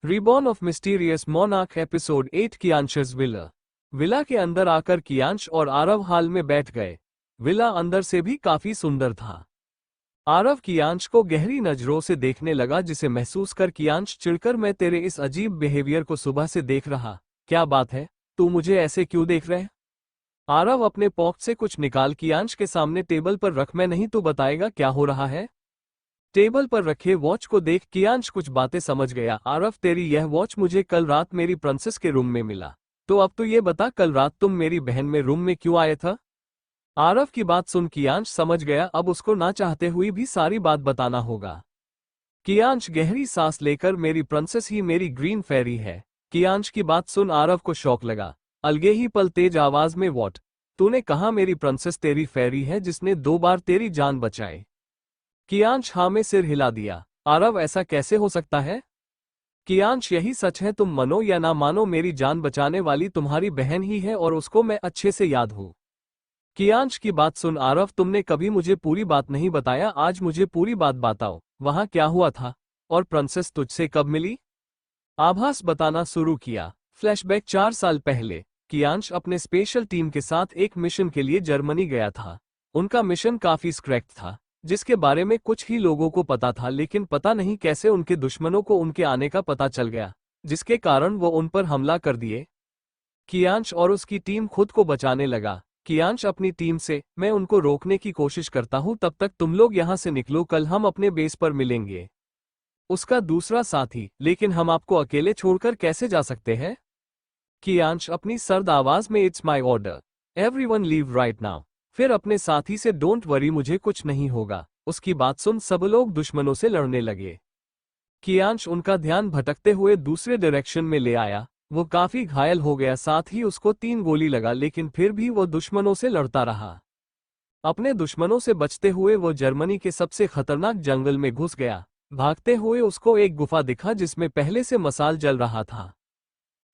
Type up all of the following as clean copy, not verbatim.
Reborn of mysterious monarch episode 8 Kiyansh's villa. Villa के अंदर आकर कियांश और आरव हाल में बैठ गए। विला अंदर से भी काफी सुंदर था। आरव कियांश को गहरी नजरों से देखने लगा, जिसे महसूस कर कियांश चिढ़कर, मैं तेरे इस अजीब बिहेवियर को सुबह से देख रहा। क्या बात है, तू मुझे ऐसे क्यों देख रहे? आरव अपने पॉकेट से कुछ निकाल कियांश के सामने टेबल पर रख। मैं नहीं तो बताएगा क्या हो रहा है? टेबल पर रखे वॉच को देख कियांश कुछ बातें समझ गया। आरव, तेरी यह वॉच मुझे कल रात मेरी प्रिंसेस के रूम में मिला। तो अब तो ये बता, कल रात तुम मेरी बहन में रूम में क्यों आए था? आरव की बात सुन कियांश समझ गया, अब उसको ना चाहते हुए भी सारी बात बताना होगा। कियांश गहरी सांस लेकर, मेरी प्रिंसेस ही मेरी ग्रीन फेरी है। कियांश की बात सुन आरव को शौक लगा। अलगे ही पल तेज आवाज में, व्हाट? तूने कहा मेरी प्रिंसेस तेरी फेरी है जिसने 2 बार तेरी जान बचाई? कियांश हाँ में सिर हिला दिया। आरव, ऐसा कैसे हो सकता है? कियांश, यही सच है, तुम मानो या ना मानो, मेरी जान बचाने वाली तुम्हारी बहन ही है और उसको मैं अच्छे से याद हूं। कियांश की बात सुन आरव, तुमने कभी मुझे पूरी बात नहीं बताया, आज मुझे पूरी बात बताओ। वहां क्या हुआ था और प्रिंसेस तुझसे कब मिली? आभास बताना शुरू किया। फ्लैशबैक 4 साल पहले कियांश अपने स्पेशल टीम के साथ एक मिशन के लिए जर्मनी गया था। उनका मिशन काफी स्क्रैक्ट था, जिसके बारे में कुछ ही लोगों को पता था, लेकिन पता नहीं कैसे उनके दुश्मनों को उनके आने का पता चल गया, जिसके कारण वो उन पर हमला कर दिए। कियांश और उसकी टीम खुद को बचाने लगा। कियांश अपनी टीम से, मैं उनको रोकने की कोशिश करता हूं, तब तक तुम लोग यहां से निकलो, कल हम अपने बेस पर मिलेंगे। उसका दूसरा साथी, लेकिन हम आपको अकेले छोड़कर कैसे जा सकते हैं? कियांश अपनी सर्द आवाज में, it's my order, everyone leave right now. फिर अपने साथी से, डोंट वरी, मुझे कुछ नहीं होगा। उसकी बात सुन सब लोग दुश्मनों से लड़ने लगे। कियांश उनका ध्यान भटकते हुए दूसरे डायरेक्शन में ले आया। वो काफी घायल हो गया, साथ ही उसको 3 गोली लगा, लेकिन फिर भी वो दुश्मनों से लड़ता रहा। अपने दुश्मनों से बचते हुए वो जर्मनी के सबसे खतरनाक जंगल में घुस गया। भागते हुए उसको एक गुफा दिखा जिसमें पहले से मसाल जल रहा था,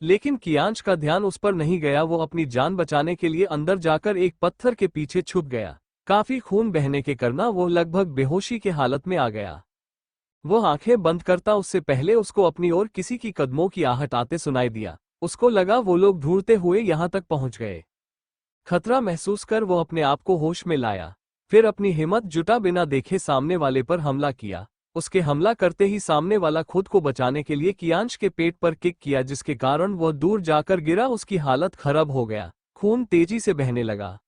लेकिन कियांश का ध्यान उस पर नहीं गया। वो अपनी जान बचाने के लिए अंदर जाकर एक पत्थर के पीछे छुप गया। काफी खून बहने के कारण वो लगभग बेहोशी की हालत में आ गया। वो आंखें बंद करता उससे पहले उसको अपनी ओर किसी की कदमों की आहट आते सुनाई दिया। उसको लगा वो लोग ढूंढते हुए यहां तक पहुंच गए। खतरा महसूस कर वो अपने आप को होश में लाया। फिर अपनी हिम्मत जुटा बिना देखे सामने वाले पर हमला किया। उसके हमला करते ही सामने वाला खुद को बचाने के लिए कियांश के पेट पर किक किया, जिसके कारण वह दूर जाकर गिरा। उसकी हालत खराब हो गया, खून तेजी से बहने लगा।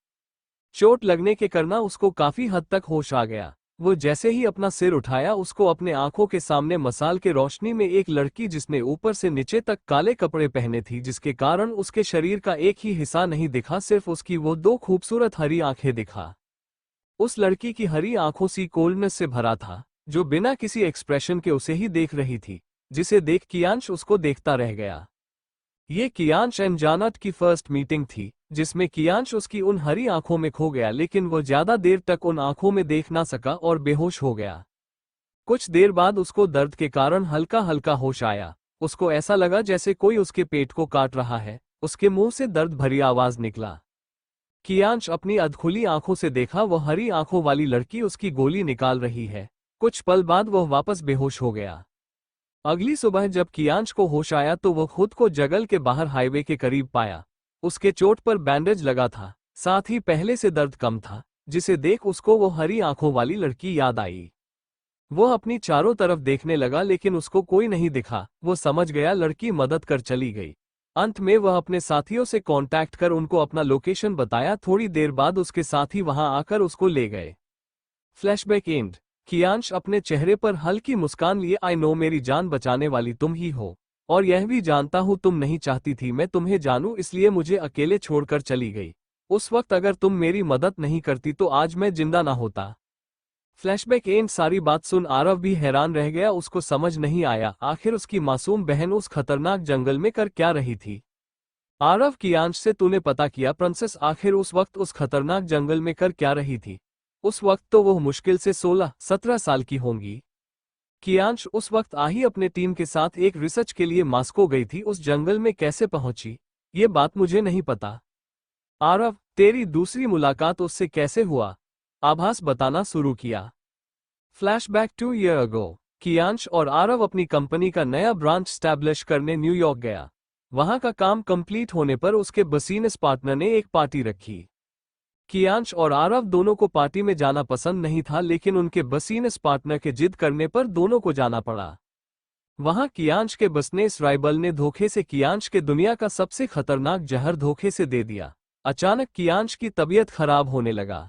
चोट लगने के कारण उसको काफी हद तक होश आ गया। वो जैसे ही अपना सिर उठाया, उसको अपने आंखों के सामने मसाल के रोशनी में एक लड़की, जिसने ऊपर से नीचे तक काले कपड़े पहने थी, जिसके कारण उसके शरीर का एक ही हिस्सा नहीं दिखा, सिर्फ उसकी वो 2 खूबसूरत हरी आंखें दिखा। उस लड़की की हरी आंखों सी कोल्डनेस से भरा था, जो बिना किसी एक्सप्रेशन के उसे ही देख रही थी, जिसे देख कियांश उसको देखता रह गया। ये कियांश एंड जानाट की फर्स्ट मीटिंग थी, जिसमें कियांश उसकी उन हरी आंखों में खो गया, लेकिन वो ज्यादा देर तक उन आंखों में देख ना सका और बेहोश हो गया। कुछ देर बाद उसको दर्द के कारण हल्का हल्का होश आया। उसको ऐसा लगा जैसे कोई उसके पेट को काट रहा है। उसके मुंह से दर्द भरी आवाज निकला। कियांश अपनी अधखुली आंखों से देखा, वह हरी आंखों वाली लड़की उसकी गोली निकाल रही है। कुछ पल बाद वह वापस बेहोश हो गया। अगली सुबह जब कियांश को होश आया तो वह खुद को जंगल के बाहर हाईवे के करीब पाया। उसके चोट पर बैंडेज लगा था, साथ ही पहले से दर्द कम था, जिसे देख उसको वो हरी आंखों वाली लड़की याद आई। वह अपनी चारों तरफ देखने लगा, लेकिन उसको कोई नहीं दिखा। वो समझ गया लड़की मदद कर चली गई। अंत में वह अपने साथियों से कांटेक्ट कर उनको अपना लोकेशन बताया। थोड़ी देर बाद उसके साथी वहां आकर उसको ले गए। Flashback and. कियांश अपने चेहरे पर हल्की मुस्कान लिए, आई नो, मेरी जान बचाने वाली तुम ही हो, और यह भी जानता हूं तुम नहीं चाहती थी मैं तुम्हें जानूं, इसलिए मुझे अकेले छोड़कर चली गई। उस वक्त अगर तुम मेरी मदद नहीं करती तो आज मैं जिंदा ना होता। Flashback and. सारी बात सुन आरव भी हैरान रह गया। उसको समझ नहीं आया आखिर उसकी मासूम बहन उस खतरनाक जंगल में कर क्या रही थी। आरव, कियांश से तूने पता किया प्रिंसेस आखिर उस वक्त उस खतरनाक जंगल में कर क्या रही थी? उस वक्त तो वो मुश्किल से 16-17 साल की होंगी। कियांश, उस वक्त आही अपने टीम के साथ एक रिसर्च के लिए मॉस्को गई थी। उस जंगल में कैसे पहुंची ये बात मुझे नहीं पता। आरव, तेरी दूसरी मुलाकात उससे कैसे हुआ? आभास बताना शुरू किया। Flashback 2 year ago. कियांश और आरव अपनी कंपनी का नया ब्रांच स्टैब्लिश करने न्यूयॉर्क गया। वहां का काम कंप्लीट होने पर उसके बिजनेस पार्टनर ने एक पार्टी रखी। कियांश और आरव दोनों को पार्टी में जाना पसंद नहीं था, लेकिन उनके बिजनेस पार्टनर के जिद करने पर दोनों को जाना पड़ा। वहां कियांश के बिजनेस राइवल ने धोखे से कियांश के दुनिया का सबसे खतरनाक जहर धोखे से दे दिया। अचानक कियांश की तबीयत खराब होने लगा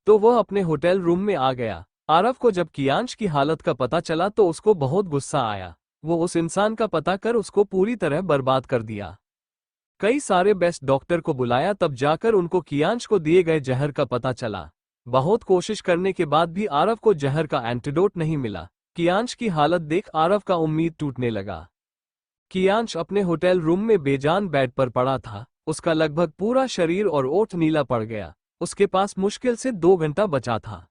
तो वह अपने होटल रूम में आ गया। आरव को जब कियांश की हालत का पता चला तो उसको बहुत गुस्सा आया। वो उस इंसान का पता कर उसको पूरी तरह बर्बाद कर दिया। कई सारे बेस्ट डॉक्टर को बुलाया, तब जाकर उनको कियांश को दिए गए जहर का पता चला। बहुत कोशिश करने के बाद भी आरव को जहर का एंटीडोट नहीं मिला। कियांश की हालत देख आरव का उम्मीद टूटने लगा। कियांश अपने होटल रूम में बेजान बेड पर पड़ा था। उसका लगभग पूरा शरीर और ओठ नीला पड़ गया। उसके पास मुश्किल से 2 घंटा बचा था।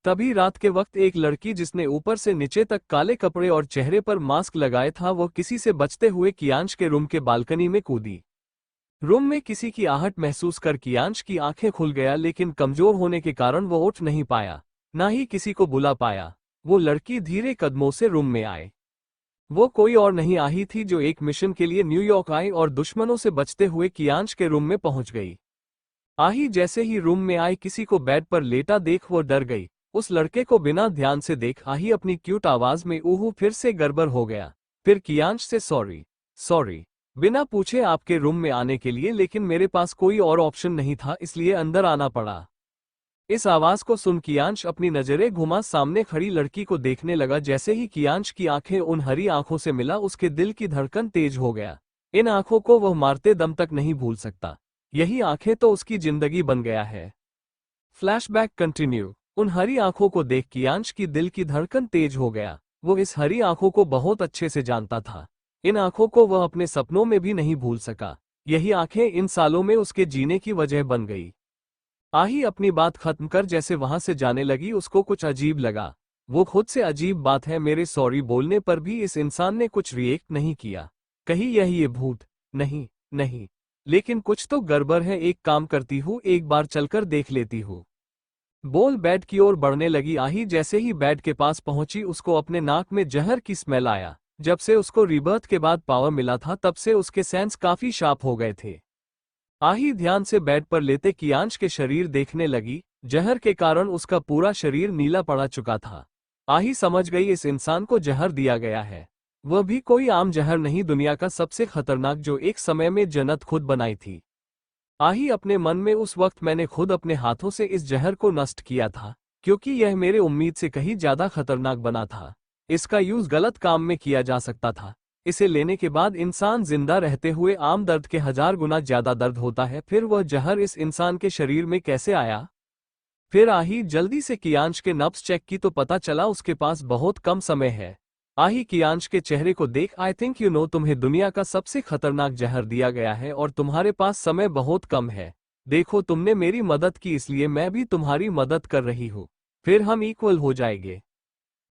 तभी रात के वक्त एक लड़की जिसने ऊपर से नीचे तक काले कपड़े और चेहरे पर मास्क लगाए था, वो किसी से बचते हुए कियांश के रूम के बालकनी में कूदी। रूम में किसी की आहट महसूस कर कियांश की आंखें खुल गया, लेकिन कमजोर होने के कारण वो उठ नहीं पाया, ना ही किसी को बुला पाया। वो लड़की धीरे कदमों से रूम में आए। वो कोई और नहीं आई थी जो एक मिशन के लिए न्यूयॉर्क आई और दुश्मनों से बचते हुए कियांश के रूम में पहुंच गई। आही जैसे ही रूम में आई, किसी को बेड पर लेटा देख वो डर गई। उस लड़के को बिना ध्यान से देख आही अपनी क्यूट आवाज में ऊहू फिर से गड़बड़ हो गया। फिर कियांश से सॉरी बिना पूछे आपके रूम में आने के लिए, लेकिन मेरे पास कोई और ऑप्शन नहीं था, इसलिए अंदर आना पड़ा। इस आवाज को सुन कियांश अपनी नजरें घुमा सामने खड़ी लड़की को देखने लगा। जैसे ही कियांश की आंखें उन हरी आंखों से मिला, उसके दिल की धड़कन तेज हो गया। इन आंखों को वह मारते दम तक नहीं भूल सकता। यही आंखें तो उसकी जिंदगी बन गया है। Flashback continue. उन हरी आंखों को देख कियांश की दिल की धड़कन तेज हो गया। वो इस हरी आंखों को बहुत अच्छे से जानता था। इन आंखों को वह अपने सपनों में भी नहीं भूल सका। यही आंखें इन सालों में उसके जीने की वजह बन गई। आही अपनी बात खत्म कर जैसे वहां से जाने लगी, उसको कुछ अजीब लगा। वो खुद से अजीब बात है, मेरे सॉरी बोलने पर भी इस इंसान ने कुछ रिएक्ट नहीं किया। कहीं यही ये भूत? नहीं, लेकिन कुछ तो गड़बड़ है। एक काम करती हूँ, एक बार चलकर देख लेती हूँ। बोल बेड की ओर बढ़ने लगी। आही जैसे ही बेड के पास पहुंची, उसको अपने नाक में जहर की स्मेल आया। जब से उसको रीबर्थ के बाद पावर मिला था, तब से उसके सेंस काफी शार्प हो गए थे। आही ध्यान से बेड पर लेटे कियांश के शरीर देखने लगी। जहर के कारण उसका पूरा शरीर नीला पड़ा चुका था। आही समझ गई इस इंसान को जहर दिया गया है। वह भी कोई आम जहर नहीं, दुनिया का सबसे खतरनाक, जो एक समय में जन्नत खुद बनाई थी। आही अपने मन में, उस वक्त मैंने खुद अपने हाथों से इस जहर को नष्ट किया था, क्योंकि यह मेरे उम्मीद से कहीं ज्यादा खतरनाक बना था। इसका यूज गलत काम में किया जा सकता था। इसे लेने के बाद इंसान जिंदा रहते हुए आम दर्द के 1000 गुना ज्यादा दर्द होता है। फिर वह जहर इस इंसान के शरीर में कैसे आया? फिर आही जल्दी से कियांश के नब्ज चेक की तो पता चला उसके पास बहुत कम समय है। आही कियांश के चेहरे को देख, आई थिंक यू नो, तुम्हें दुनिया का सबसे खतरनाक जहर दिया गया है और तुम्हारे पास समय बहुत कम है। देखो, तुमने मेरी मदद की, इसलिए मैं भी तुम्हारी मदद कर रही हूँ। फिर हम इक्वल हो जाएंगे।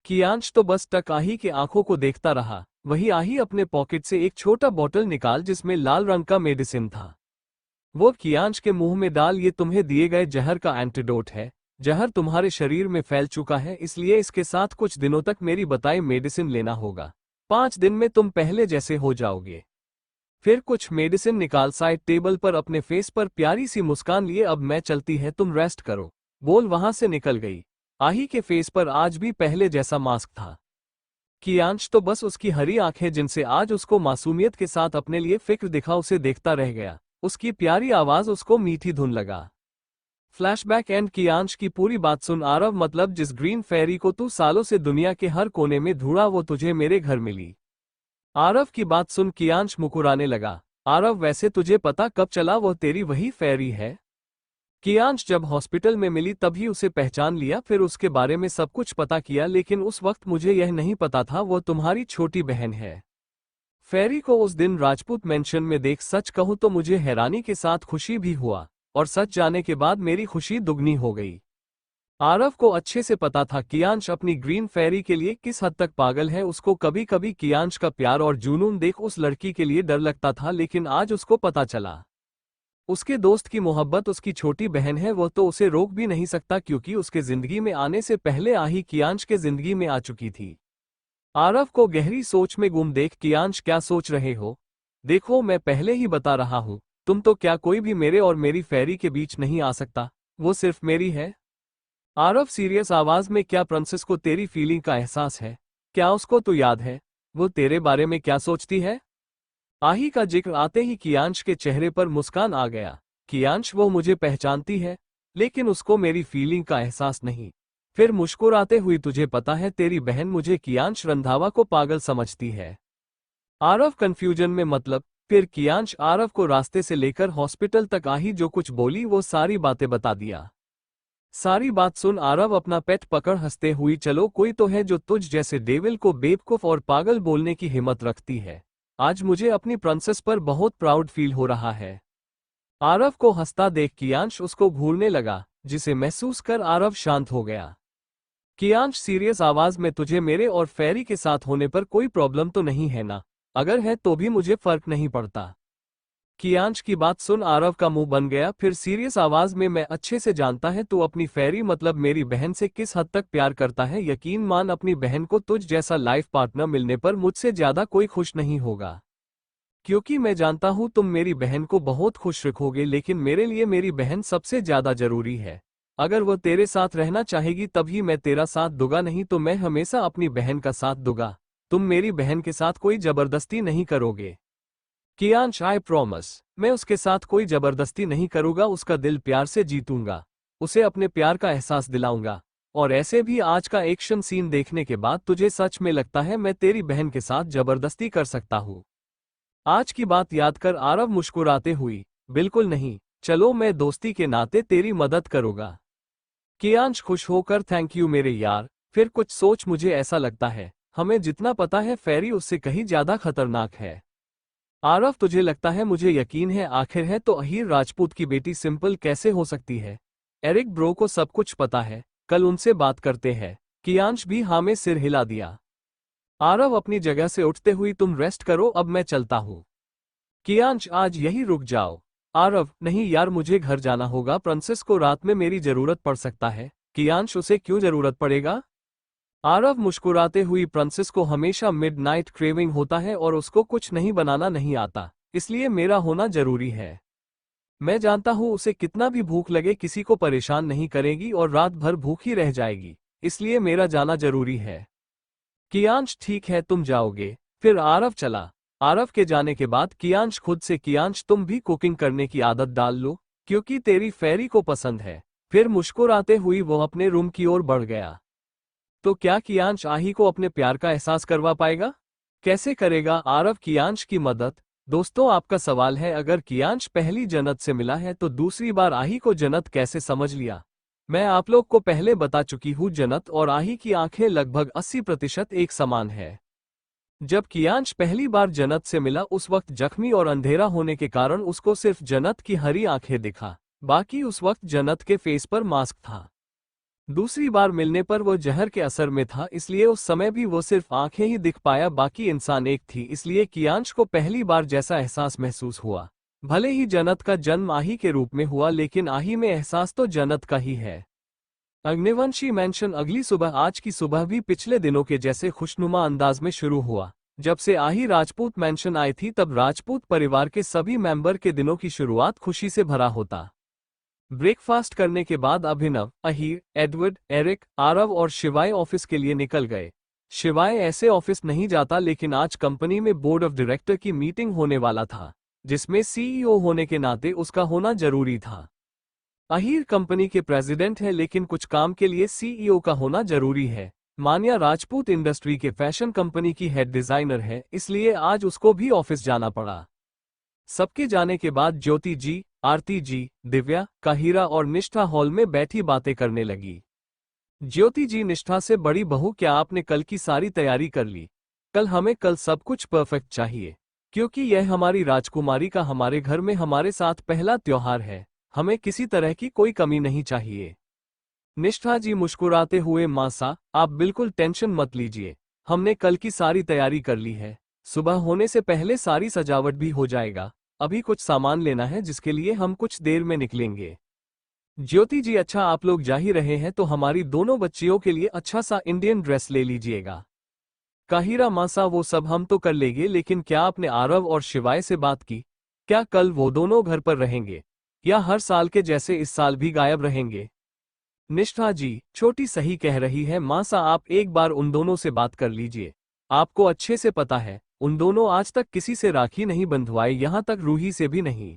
कियांश तो बस टक आही के आंखों को देखता रहा। वही आही अपने पॉकेट से एक छोटा बोतल निकाल जिसमें लाल रंग का मेडिसिन था। वो कियांश के मुंह में डाल, ये तुम्हें दिए गए जहर का एंटीडोट है। जहर तुम्हारे शरीर में फैल चुका है, इसलिए इसके साथ कुछ दिनों तक मेरी बताई मेडिसिन लेना होगा। 5 दिन में तुम पहले जैसे हो जाओगे। फिर कुछ मेडिसिन निकाल साइड टेबल पर अपने फेस पर प्यारी सी मुस्कान लिए, अब मैं चलती है, तुम रेस्ट करो। बोल वहां से निकल गई। आही के फेस पर आज भी पहले जैसा मास्क था। कियांश तो बस उसकी हरी आंखें, जिनसे आज उसको मासूमियत के साथ अपने लिए फिक्र दिखा, उसे देखता रह गया। उसकी प्यारी आवाज उसको मीठी धुन लगा। Flashback and. कियांश की पूरी बात सुन। आरव, मतलब जिस ग्रीन फेरी को तू सालों से दुनिया के हर कोने में ढूंढा, वो तुझे मेरे घर मिली। आरव की बात सुन कियांश मुकुराने लगा। आरव, वैसे तुझे पता कब चला वो तेरी वही फेरी है? कियांश जब हॉस्पिटल में मिली तभी उसे पहचान लिया। फिर उसके बारे में सब कुछ पता किया, लेकिन उस वक्त मुझे यह नहीं पता था वो तुम्हारी छोटी बहन है। फेरी को उस दिन राजपूत मेंशन में देख, सच कहूं तो मुझे हैरानी के साथ खुशी भी हुआ, और सच जाने के बाद मेरी खुशी दुगनी हो गई। आरव को अच्छे से पता था कियांश अपनी ग्रीन फेरी के लिए किस हद तक पागल है। उसको कभी कभी कियांश का प्यार और जुनून देख उस लड़की के लिए डर लगता था, लेकिन आज उसको पता चला उसके दोस्त की मोहब्बत उसकी छोटी बहन है, वो तो उसे रोक भी नहीं सकता क्योंकि उसके जिंदगी में आने से पहले आही कियांश के जिंदगी में आ चुकी थी। आरव को गहरी सोच में गुम देख कियांश क्या सोच रहे हो? देखो मैं पहले ही बता रहा हूं, तुम तो क्या कोई भी मेरे और मेरी फेरी के बीच नहीं आ सकता, वो सिर्फ मेरी है। आरव सीरियस आवाज में, क्या प्रिंसेस को तेरी फीलिंग का एहसास है? क्या उसको तो याद है वो तेरे बारे में क्या सोचती है? आही का जिक्र आते ही कियांश के चेहरे पर मुस्कान आ गया। कियांश, वो मुझे पहचानती है लेकिन उसको मेरी फीलिंग का एहसास नहीं। फिर मुस्कुराते हुई, तुझे पता है तेरी बहन मुझे कियांश रंधावा को पागल समझती है। आरव कंफ्यूजन में, मतलब? फिर कियांश आरव को रास्ते से लेकर हॉस्पिटल तक आही जो कुछ बोली वो सारी बातें बता दिया। सारी बात सुन आरव अपना पेट पकड़ हंसते हुई, चलो कोई तो है जो तुझ जैसे डेविल को बेवकूफ और पागल बोलने की हिम्मत रखती है। आज मुझे अपनी प्रिंसेस पर बहुत प्राउड फील हो रहा है। आरव को हंसता देख कियांश उसको घूरने लगा, जिसे महसूस कर आरव शांत हो गया। कियांश सीरियस आवाज में, तुझे मेरे और फेरी के साथ होने पर कोई प्रॉब्लम तो नहीं है ना? अगर है तो भी मुझे फर्क नहीं पड़ता। कियांश की बात सुन आरव का मुंह बन गया, फिर सीरियस आवाज में, मैं अच्छे से जानता है तू अपनी फेरी मतलब मेरी बहन से किस हद तक प्यार करता है। यकीन मान अपनी बहन को तुझ जैसा लाइफ पार्टनर मिलने पर मुझसे ज्यादा कोई खुश नहीं होगा। क्योंकि मैं जानता हूं तुम मेरी बहन को बहुत खुश रखोगे, लेकिन मेरे लिए मेरी बहन सबसे ज्यादा जरूरी है। अगर वो तेरे साथ रहना चाहेगी तभी मैं तेरा साथ दूंगा, नहीं तो मैं हमेशा अपनी बहन का साथ दूंगा। तुम मेरी बहन के साथ कोई जबरदस्ती नहीं करोगे। कियांश, आई प्रॉमिस, मैं उसके साथ कोई जबरदस्ती नहीं करूंगा, उसका दिल प्यार से जीतूंगा, उसे अपने प्यार का एहसास दिलाऊंगा। और ऐसे भी आज का एक्शन सीन देखने के बाद तुझे सच में लगता है मैं तेरी बहन के साथ जबरदस्ती कर सकता हूँ? आज की बात याद कर आरव मुस्कुराते हुई, बिल्कुल नहीं, चलो मैं दोस्ती के नाते तेरी मदद करूंगा। कियांश खुश होकर, थैंक यू मेरे यार। फिर कुछ सोच, मुझे ऐसा लगता है हमें जितना पता है फेरी उससे कहीं ज्यादा खतरनाक है। आरव, तुझे लगता है मुझे यकीन है, आखिर है तो अहीर राजपूत की बेटी सिंपल कैसे हो सकती है? एरिक ब्रो को सब कुछ पता है, कल उनसे बात करते हैं। कियांश भी हाँ में सिर हिला दिया। आरव अपनी जगह से उठते हुई, तुम रेस्ट करो, अब मैं चलता हूँ। कियांश, आज यही रुक जाओ। आरव, नहीं यार, मुझे घर जाना होगा, प्रिंसेस को रात में मेरी जरूरत पड़ सकता है। कियांश, उसे क्यों जरूरत पड़ेगा? आरव मुस्कुराते हुई, प्रिंसेस को हमेशा मिडनाइट क्रेविंग होता है और उसको कुछ नहीं बनाना नहीं आता, इसलिए मेरा होना जरूरी है। मैं जानता हूँ उसे कितना भी भूख लगे किसी को परेशान नहीं करेगी और रात भर भूखी रह जाएगी, इसलिए मेरा जाना जरूरी है। कियांश, ठीक है तुम जाओगे। फिर आरव चला। आरव के जाने के बाद कियांश खुद से, कियांश तुम भी कुकिंग करने की आदत डाल लो, क्योंकि तेरी फेरी को पसंद है। फिर मुस्कुराते हुई वो अपने रूम की ओर बढ़ गया। तो क्या कियांश आही को अपने प्यार का एहसास करवा पाएगा? कैसे करेगा आरव कियांश की मदद? दोस्तों, आपका सवाल है, अगर कियांश पहली जन्नत से मिला है तो दूसरी बार आही को जन्नत कैसे समझ लिया? मैं आप लोग को पहले बता चुकी हूँ, जन्नत और आही की आंखें लगभग 80% एक समान है। जब कियांश पहली बार जन्नत से मिला उस वक्त जख्मी और अंधेरा होने के कारण उसको सिर्फ जन्नत की हरी आंखें दिखा, बाकी उस वक्त जन्नत के फेस पर मास्क था। दूसरी बार मिलने पर वो जहर के असर में था, इसलिए उस समय भी वो सिर्फ आंखें ही दिख पाया, बाकी इंसान एक थी, इसलिए कियांश को पहली बार जैसा एहसास महसूस हुआ। भले ही जन्नत का जन्म आही के रूप में हुआ, लेकिन आही में एहसास तो जन्नत का ही है। अग्निवंशी मैंशन अगली सुबह आज की सुबह भी पिछले दिनों के जैसे खुशनुमा अंदाज में शुरू हुआ। जब से आही राजपूत मैंशन आई थी तब राजपूत परिवार के सभी मेंबर के दिनों की शुरुआत खुशी से भरा होता। ब्रेकफास्ट करने के बाद अभिनव, अहीर, एडवर्ड, एरिक, आरव और शिवाय ऑफिस के लिए निकल गए। शिवाय ऐसे ऑफिस नहीं जाता, लेकिन आज कंपनी में बोर्ड ऑफ डायरेक्टर की मीटिंग होने वाला था, जिसमें सीईओ होने के नाते उसका होना जरूरी था। अहीर कंपनी के प्रेसिडेंट है, लेकिन कुछ काम के लिए सीईओ का होना जरूरी है। मान्या राजपूत इंडस्ट्री के फैशन कंपनी की हेड डिजाइनर है, इसलिए आज उसको भी ऑफिस जाना पड़ा। सबके जाने के बाद ज्योति जी, आरती जी, दिव्या, काहिरा और निष्ठा हॉल में बैठी बातें करने लगी। ज्योति जी निष्ठा से, बड़ी बहू क्या आपने कल की सारी तैयारी कर ली? कल सब कुछ परफेक्ट चाहिए, क्योंकि यह हमारी राजकुमारी का हमारे घर में हमारे साथ पहला त्योहार है। हमें किसी तरह की कोई कमी नहीं चाहिए। निष्ठा जी मुस्कुराते हुए, मासा आप बिल्कुल टेंशन मत लीजिए, हमने कल की सारी तैयारी कर ली है। सुबह होने से पहले सारी सजावट भी हो जाएगा। अभी कुछ सामान लेना है जिसके लिए हम कुछ देर में निकलेंगे। ज्योति जी अच्छा आप लोग जा ही रहे हैं तो हमारी दोनों बच्चियों के लिए अच्छा सा इंडियन ड्रेस ले लीजिएगा। काहिरा मासा वो सब हम तो कर लेंगे लेकिन क्या आपने आरव और शिवाय से बात की? क्या कल वो दोनों घर पर रहेंगे या हर साल के जैसे इस साल भी गायब रहेंगे? निष्ठा जी छोटी सही कह रही है मासा आप एक बार उन दोनों से बात कर लीजिए। आपको अच्छे से पता है उन दोनों आज तक किसी से राखी नहीं बंधवाए यहाँ तक रूही से भी नहीं।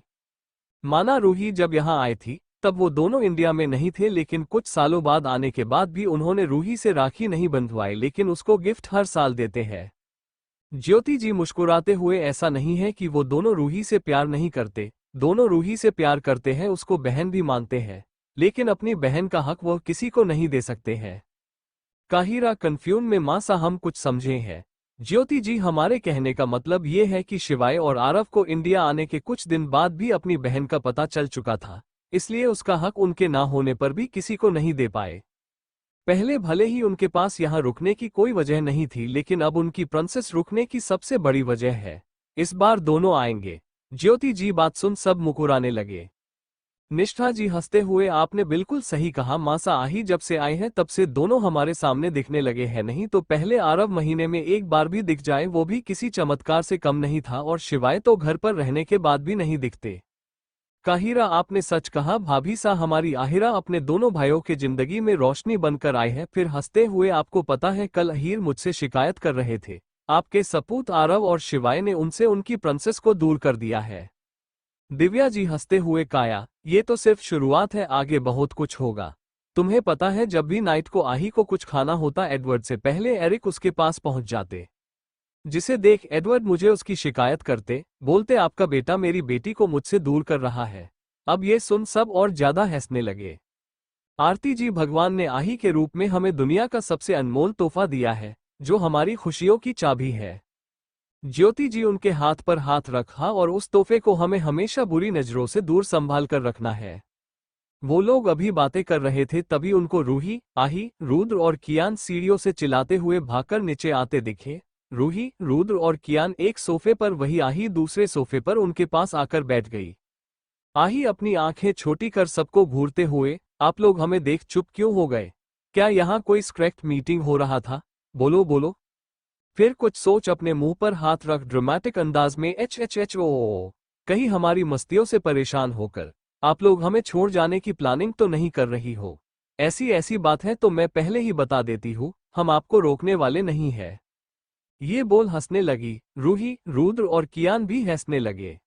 माना रूही जब यहाँ आई थी तब वो दोनों इंडिया में नहीं थे लेकिन कुछ सालों बाद आने के बाद भी उन्होंने रूही से राखी नहीं बंधवाई लेकिन उसको गिफ्ट हर साल देते हैं। ज्योति जी मुस्कुराते हुए ऐसा नहीं है कि वो दोनों रूही से प्यार नहीं करते, दोनों रूही से प्यार करते हैं, उसको बहन भी मानते हैं, लेकिन अपनी बहन का हक वो किसी को नहीं दे सकते हैं। काहिरा कन्फ्यूजन में मासा हम कुछ समझे हैं। ज्योति जी हमारे कहने का मतलब ये है कि शिवाय और आरव को इंडिया आने के कुछ दिन बाद भी अपनी बहन का पता चल चुका था, इसलिए उसका हक उनके ना होने पर भी किसी को नहीं दे पाए। पहले भले ही उनके पास यहाँ रुकने की कोई वजह नहीं थी लेकिन अब उनकी प्रिंसेस रुकने की सबसे बड़ी वजह है। इस बार दोनों आएंगे। ज्योति जी बात सुन सब मुकुराने लगे। निष्ठा जी हंसते हुए आपने बिल्कुल सही कहा मासा आही जब से आए हैं तब से दोनों हमारे सामने दिखने लगे हैं, नहीं तो पहले आरव महीने में एक बार भी दिख जाए वो भी किसी चमत्कार से कम नहीं था और शिवाय तो घर पर रहने के बाद भी नहीं दिखते। काहिरा आपने सच कहा भाभी सा हमारी आहिरा अपने दोनों भाइयों के जिंदगी में रोशनी बनकर आए हैं। फिर हंसते हुए आपको पता है कल अहीर मुझसे शिकायत कर रहे थे, आपके सपूत आरव और शिवाय ने उनसे उनकी प्रिंसेस को दूर कर दिया है। दिव्या जी हंसते हुए काया ये तो सिर्फ शुरुआत है, आगे बहुत कुछ होगा। तुम्हें पता है जब भी नाइट को आही को कुछ खाना होता एडवर्ड से पहले एरिक उसके पास पहुंच जाते, जिसे देख एडवर्ड मुझे उसकी शिकायत करते, बोलते आपका बेटा मेरी बेटी को मुझसे दूर कर रहा है। अब ये सुन सब और ज्यादा हंसने लगे। आरती जी भगवान ने आही के रूप में हमें दुनिया का सबसे अनमोल तोहफा दिया है जो हमारी खुशियों की चाबी है। ज्योति जी उनके हाथ पर हाथ रखा और उस तोहफे को हमें हमेशा बुरी नजरों से दूर संभाल कर रखना है। वो लोग अभी बातें कर रहे थे तभी उनको रूही, आही, रुद्र और कियान सीढ़ियों से चिल्लाते हुए भागकर नीचे आते दिखे। रूही, रुद्र और कियान एक सोफे पर, वही आही दूसरे सोफे पर उनके पास आकर बैठ गई। आही अपनी आंखें छोटी कर सबको घूरते हुए आप लोग हमें देख चुप क्यों हो गए? क्या यहाँ कोई स्क्रिप्ट मीटिंग हो रहा था? बोलो बोलो। फिर कुछ सोच अपने मुंह पर हाथ रख ड्रामेटिक अंदाज में एच एच एच ओ कहीं हमारी मस्तियों से परेशान होकर आप लोग हमें छोड़ जाने की प्लानिंग तो नहीं कर रही हो? ऐसी बात है तो मैं पहले ही बता देती हूँ, हम आपको रोकने वाले नहीं है। ये बोल हंसने लगी। रूही, रुद्र और कियान भी हंसने लगे।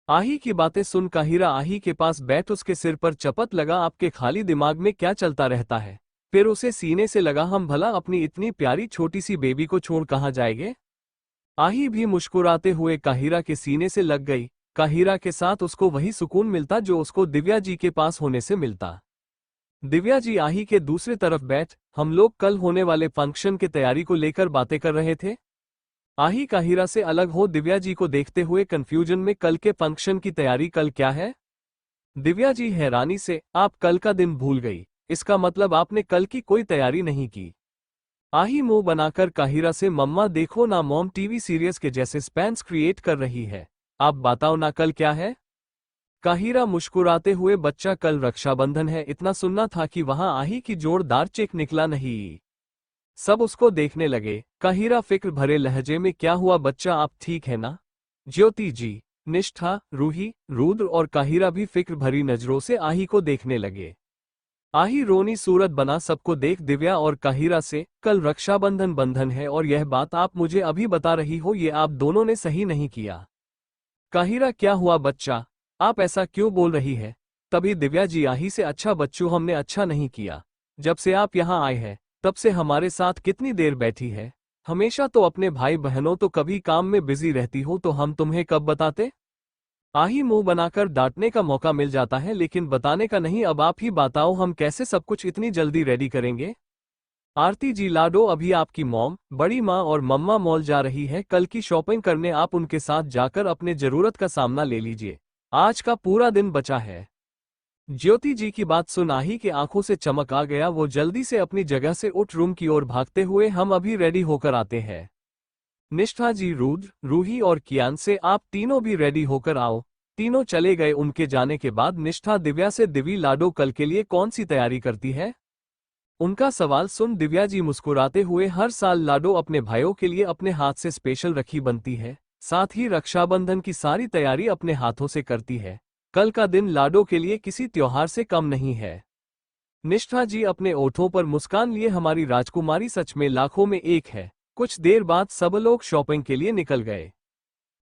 आही की बातें सुन काहिरा आही के पास बैठ उसके सिर पर चपत लगा आपके खाली दिमाग में क्या चलता रहता है? फिर उसे सीने से लगा हम भला अपनी इतनी प्यारी छोटी सी बेबी को छोड़ कहाँ जाएंगे? आही भी मुस्कुराते हुए काहिरा के सीने से लग गई। काहिरा के साथ उसको वही सुकून मिलता जो उसको दिव्या जी के पास होने से मिलता। दिव्या जी आही के दूसरे तरफ बैठ हम लोग कल होने वाले फंक्शन की तैयारी को लेकर बातें कर रहे थे। आही काहिरा से अलग हो दिव्या जी को देखते हुए कंफ्यूजन में कल के फंक्शन की तैयारी कल क्या है? दिव्या जी हैरानी से आप कल का दिन भूल गई, इसका मतलब आपने कल की कोई तैयारी नहीं की। आही मुंह बनाकर काहिरा से मम्मा देखो ना मॉम टीवी सीरियस के जैसे स्पेंस क्रिएट कर रही है, आप बताओ ना कल क्या है? काहिरा मुस्कुराते हुए बच्चा कल रक्षाबंधन है, इतना सुनना था कि वहां आही की जोरदार चेक निकला नहीं। सब उसको देखने लगे। काहिरा फिक्र भरे लहजे में क्या हुआ बच्चा आप ठीक है ना? ज्योति जी, निष्ठा, रूही, रुद्र और काहिरा भी फिक्र भरी नजरों से आही को देखने लगे। आही रोनी सूरत बना सबको देख दिव्या और काहिरा से कल रक्षाबंधन बंधन है और यह बात आप मुझे अभी बता रही हो, ये आप दोनों ने सही नहीं किया। काहिरा क्या हुआ बच्चा, आप ऐसा क्यों बोल रही है? तभी दिव्या जी आही से अच्छा बच्चों हमने अच्छा नहीं किया, जब से आप यहाँ आए हैं तब से हमारे साथ कितनी देर बैठी है, हमेशा तो अपने भाई बहनों तो कभी काम में बिजी रहती हो तो हम तुम्हें कब बताते? आही मुंह बनाकर डांटने का मौका मिल जाता है लेकिन बताने का नहीं, अब आप ही बताओ हम कैसे सब कुछ इतनी जल्दी रेडी करेंगे? आरती जी लाडो अभी आपकी मॉम, बड़ी माँ और मम्मा मॉल जा रही है कल की शॉपिंग करने, आप उनके साथ जाकर अपने जरूरत का सामना ले लीजिए, आज का पूरा दिन बचा है। ज्योति जी की बात सुन आही के आंखों से चमक आ गया, वो जल्दी से अपनी जगह से उठ रूम की ओर भागते हुए हम अभी रेडी होकर आते हैं। निष्ठा जी, रुद्र, रूही और कियान से आप तीनों भी रेडी होकर आओ। तीनों चले गए। उनके जाने के बाद निष्ठा दिव्या से, दिवी लाडो कल के लिए कौन सी तैयारी करती है? उनका सवाल सुन दिव्या जी मुस्कुराते हुए, हर साल लाडो अपने भाइयों के लिए अपने हाथ से स्पेशल राखी बनती है, साथ ही रक्षाबंधन की सारी तैयारी अपने हाथों से करती है। कल का दिन लाडो के लिए किसी त्योहार से कम नहीं है। निष्ठा जी अपने ओठों पर मुस्कान लिए, हमारी राजकुमारी सच में लाखों में एक है। कुछ देर बाद सब लोग शॉपिंग के लिए निकल गए।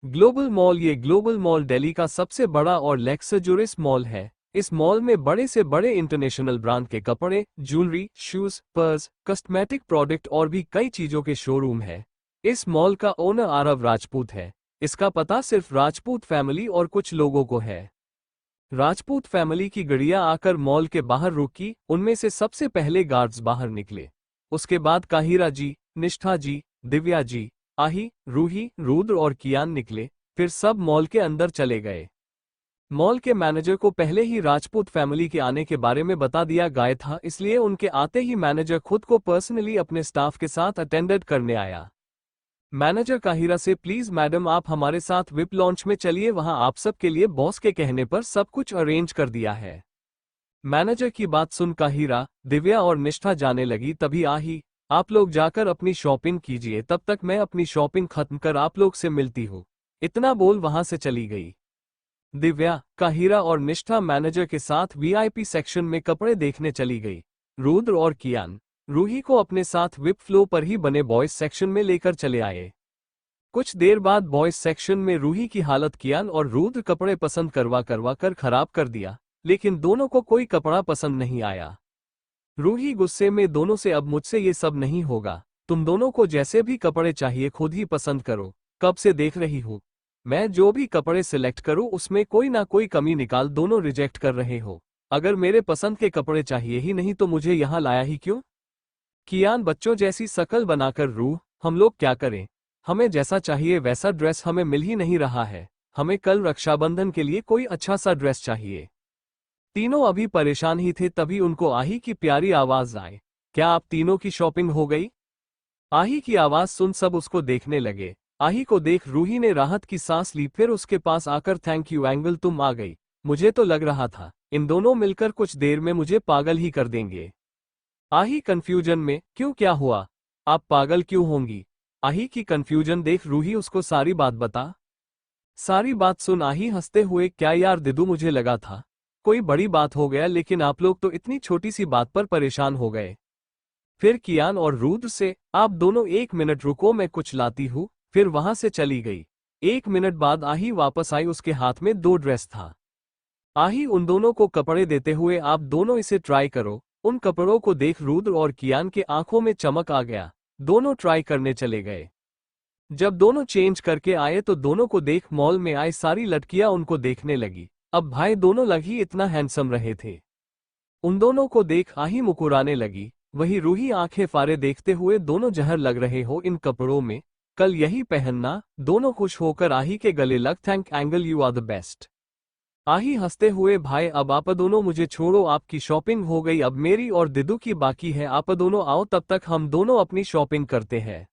Global mall. ये ग्लोबल मॉल दिल्ली का सबसे बड़ा और लग्जरियस मॉल है। इस मॉल में बड़े से बड़े इंटरनेशनल ब्रांड के कपड़े, jewellery, shoes, purse, cosmetic product और भी कई चीजों के शोरूम है। इस मॉल का ओनर आरव राजपूत है। इसका पता सिर्फ राजपूत फैमिली और कुछ लोगों को है। राजपूत फैमिली की गाड़ियां आकर मॉल के बाहर रुकी। उनमें से सबसे पहले गार्ड्स बाहर निकले। उसके बाद काहिरा जी, निष्ठा जी, दिव्या जी, आही, रूही, रुद्र और कियान निकले। फिर सब मॉल के अंदर चले गए। मॉल के मैनेजर को पहले ही राजपूत फैमिली के आने के बारे में बता दिया गया था, इसलिए उनके आते ही मैनेजर खुद को पर्सनली अपने स्टाफ के साथ अटेंडेड करने आया। मैनेजर काहिरा से, प्लीज मैडम आप हमारे साथ विप लॉन्च में चलिए, वहां आप सब के लिए बॉस के कहने पर सब कुछ अरेंज कर दिया है। मैनेजर की बात सुन काहिरा, दिव्या और निष्ठा जाने लगी। तभी आही, आप लोग जाकर अपनी शॉपिंग कीजिए, तब तक मैं अपनी शॉपिंग खत्म कर आप लोग से मिलती हूँ। इतना बोल वहां से चली गई। दिव्या, काहिरा और निष्ठा मैनेजर के साथ वीआईपी सेक्शन में कपड़े देखने चली गई। रुद्र और कियान रूही को अपने साथ विप फ्लो पर ही बने बॉयज सेक्शन में लेकर चले आए। कुछ देर बाद बॉयज सेक्शन में रूही की हालत कियान और रुद्र कपड़े पसंद करवा करवा कर खराब कर दिया, लेकिन दोनों को कोई कपड़ा पसंद नहीं आया। रूही गुस्से में दोनों से, अब मुझसे ये सब नहीं होगा, तुम दोनों को जैसे भी कपड़े चाहिए खुद ही पसंद करो। कब से देख रही हूँ, मैं जो भी कपड़े सिलेक्ट करूँ उसमें कोई ना कोई कमी निकाल दोनों रिजेक्ट कर रहे हो। अगर मेरे पसंद के कपड़े चाहिए ही नहीं तो मुझे यहाँ लाया ही क्यों? कियान बच्चों जैसी शकल बनाकर, रूह, हम लोग क्या करें? हमें जैसा चाहिए वैसा ड्रेस हमें मिल ही नहीं रहा है। हमें कल रक्षाबंधन के लिए कोई अच्छा सा ड्रेस चाहिए। तीनों अभी परेशान ही थे, तभी उनको आही की प्यारी आवाज आए, क्या आप तीनों की शॉपिंग हो गई? आही की आवाज सुन सब उसको देखने लगे। आही को देख रूही ने राहत की सांस ली, फिर उसके पास आकर, थैंक यू एंगल, तुम आ गई। मुझे तो लग रहा था इन दोनों मिलकर कुछ देर में मुझे पागल ही कर देंगे। आही कंफ्यूजन में, क्यों, क्या हुआ? आप पागल क्यों होंगी? आही की कंफ्यूजन देख रूही उसको सारी बात बता। सारी बात सुन आही हंसते हुए, क्या यार दिदू, मुझे लगा था कोई बड़ी बात हो गया, लेकिन आप लोग तो इतनी छोटी सी बात पर परेशान हो गए। फिर कियान और रुद्र से, आप दोनों 1 मिनट रुको, मैं कुछ लाती हूँ। फिर वहां से चली गई। 1 मिनट बाद आही वापस आई, उसके हाथ में 2 ड्रेस था। आही उन दोनों को कपड़े देते हुए, आप दोनों इसे ट्राई करो। उन कपड़ों को देख रुद्र और कियान के आंखों में चमक आ गया। दोनों ट्राई करने चले गए। जब दोनों चेंज करके आए तो दोनों को देख मॉल में आई सारी लड़कियां उनको देखने लगी। अब भाई दोनों लग ही इतना हैंडसम रहे थे। उन दोनों को देख आही मुकुराने लगी। वही रूही आंखें फारे देखते हुए, दोनों जहर लग रहे हो इन कपड़ों में, कल यही पहनना। दोनों खुश होकर आही के गले लग, thank angel, you are the best. Aahi हंसते हुए, भाई अब आप दोनों मुझे छोड़ो, आपकी शॉपिंग हो गई, अब मेरी और दिदू की बाकी है, आप दोनों आओ, तब तक हम दोनों अपनी शॉपिंग करते हैं।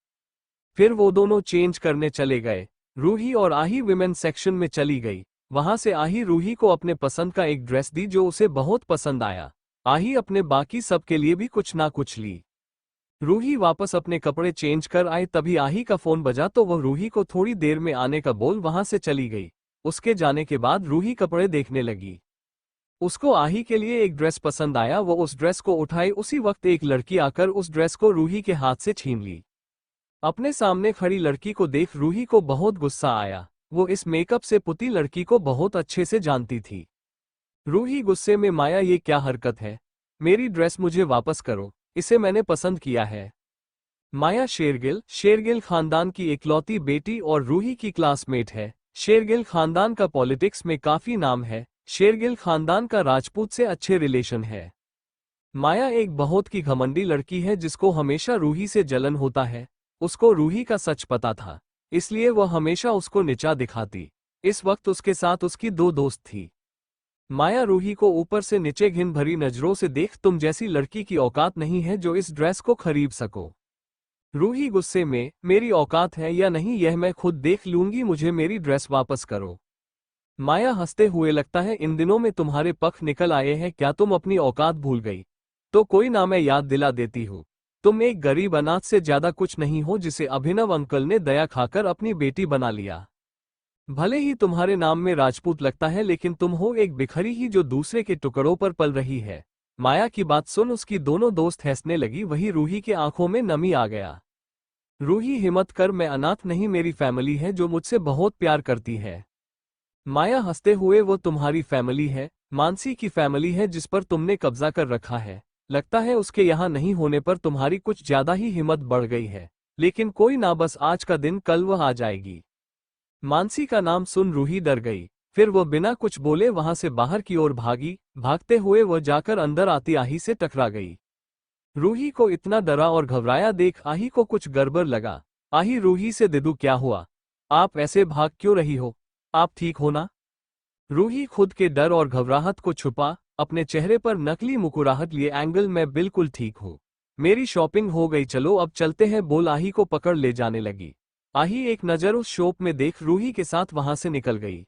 फिर वो दोनों चेंज करने चले गए। रूही और आही विमेन सेक्शन में चली गई। वहां से आही रूही को अपने पसंद का एक ड्रेस दी जो उसे बहुत पसंद आया। आही अपने बाकी सब के लिए भी कुछ ना कुछ ली। रूही वापस अपने कपड़े चेंज कर आए, तभी आही का फोन बजा तो वह रूही को थोड़ी देर में आने का बोल वहां से चली गई। उसके जाने के बाद रूही कपड़े देखने लगी। उसको आही के लिए एक ड्रेस पसंद आया, वो उस ड्रेस को उठाई। उसी वक्त एक लड़की आकर उस ड्रेस को रूही के हाथ से छीन ली। अपने सामने खड़ी लड़की को देख रूही को बहुत गुस्सा आया। वो इस मेकअप से पुती लड़की को बहुत अच्छे से जानती थी। रूही गुस्से में, माया ये क्या हरकत है? मेरी ड्रेस मुझे वापस करो, इसे मैंने पसंद किया है। माया शेरगिल खानदान की इकलौती बेटी और रूही की क्लासमेट है। शेरगिल खानदान का पॉलिटिक्स में काफी नाम है। शेरगिल खानदान का राजपूत से अच्छे रिलेशन है। माया एक बहुत की घमंडी लड़की है जिसको हमेशा रूही से जलन होता है। उसको रूही का सच पता था, इसलिए वह हमेशा उसको नीचा दिखाती। इस वक्त उसके साथ उसकी 2 दोस्त थी। माया रूही को ऊपर से नीचे घिन भरी नजरों से देख, तुम जैसी लड़की की औकात नहीं है जो इस ड्रेस को खरीद सको। रूही गुस्से में, मेरी औकात है या नहीं यह मैं खुद देख लूंगी, मुझे मेरी ड्रेस वापस करो। माया हंसते हुए, लगता है इन दिनों में तुम्हारे पख निकल आए हैं, क्या तुम अपनी औकात भूल गई? तो कोई ना, मैं याद दिला देती हूँ। तुम एक गरीब अनाथ से ज्यादा कुछ नहीं हो जिसे अभिनव अंकल ने दया खाकर अपनी बेटी बना लिया। भले ही तुम्हारे नाम में राजपूत लगता है, लेकिन तुम हो एक भिखारी ही जो दूसरे के टुकड़ों पर पल रही है। माया की बात सुन उसकी दोनों दोस्त हंसने लगी, वही रूही के आंखों में नमी आ गया। रूही, हिम्मत कर, मैं अनाथ नहीं, मेरी फैमिली है जो मुझसे बहुत प्यार करती है। माया हंसते हुए, वो तुम्हारी फैमिली है, मानसी की फैमिली है जिस पर तुमने कब्जा कर रखा है। लगता है उसके यहाँ नहीं होने पर तुम्हारी कुछ ज्यादा ही हिम्मत बढ़ गई है। लेकिन कोई ना, बस आज का दिन कल वह आ जाएगी। मानसी का नाम सुन रूही डर गई। फिर वह बिना कुछ बोले वहां से बाहर की ओर भागी। भागते हुए वह जाकर अंदर आती आही से टकरा गई। रूही को इतना डरा और घबराया देख आही को कुछ गड़बड़ लगा। आही रूही से, दिदू क्या हुआ? आप ऐसे भाग क्यों रही हो? आप ठीक हो ना? रूही खुद के डर और घबराहट को छुपा अपने चेहरे पर नकली मुस्कुराहट लिए, एंगल मैं बिल्कुल ठीक हूँ। मेरी शॉपिंग हो गई, चलो अब चलते हैं, बोल आही को पकड़ ले जाने लगी। आही एक नज़र उस शॉप में देख रूही के साथ वहां से निकल गई।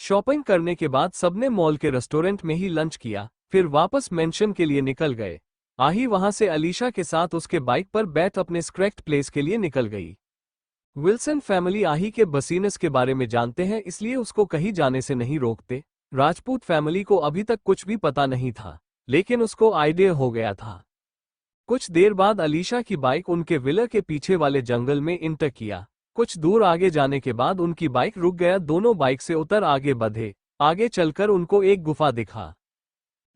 शॉपिंग करने के बाद सबने मॉल के रेस्टोरेंट में ही लंच किया, फिर वापस मेंशन के लिए निकल गए। आही वहां से अलीशा के साथ उसके बाइक पर बैठ अपने स्क्रेक्ट प्लेस के लिए निकल गई। विल्सन फैमिली आही के बसीनेस के बारे में जानते हैं, इसलिए उसको कहीं जाने से नहीं रोकते। राजपूत फैमिली को अभी तक कुछ भी पता नहीं था, लेकिन उसको आइडिया हो गया था। कुछ देर बाद अलीशा की बाइक उनके विला के पीछे वाले जंगल में इंटर किया। कुछ दूर आगे जाने के बाद उनकी बाइक रुक गया, दोनों बाइक से उतर आगे बढ़े। आगे चलकर उनको एक गुफा दिखा।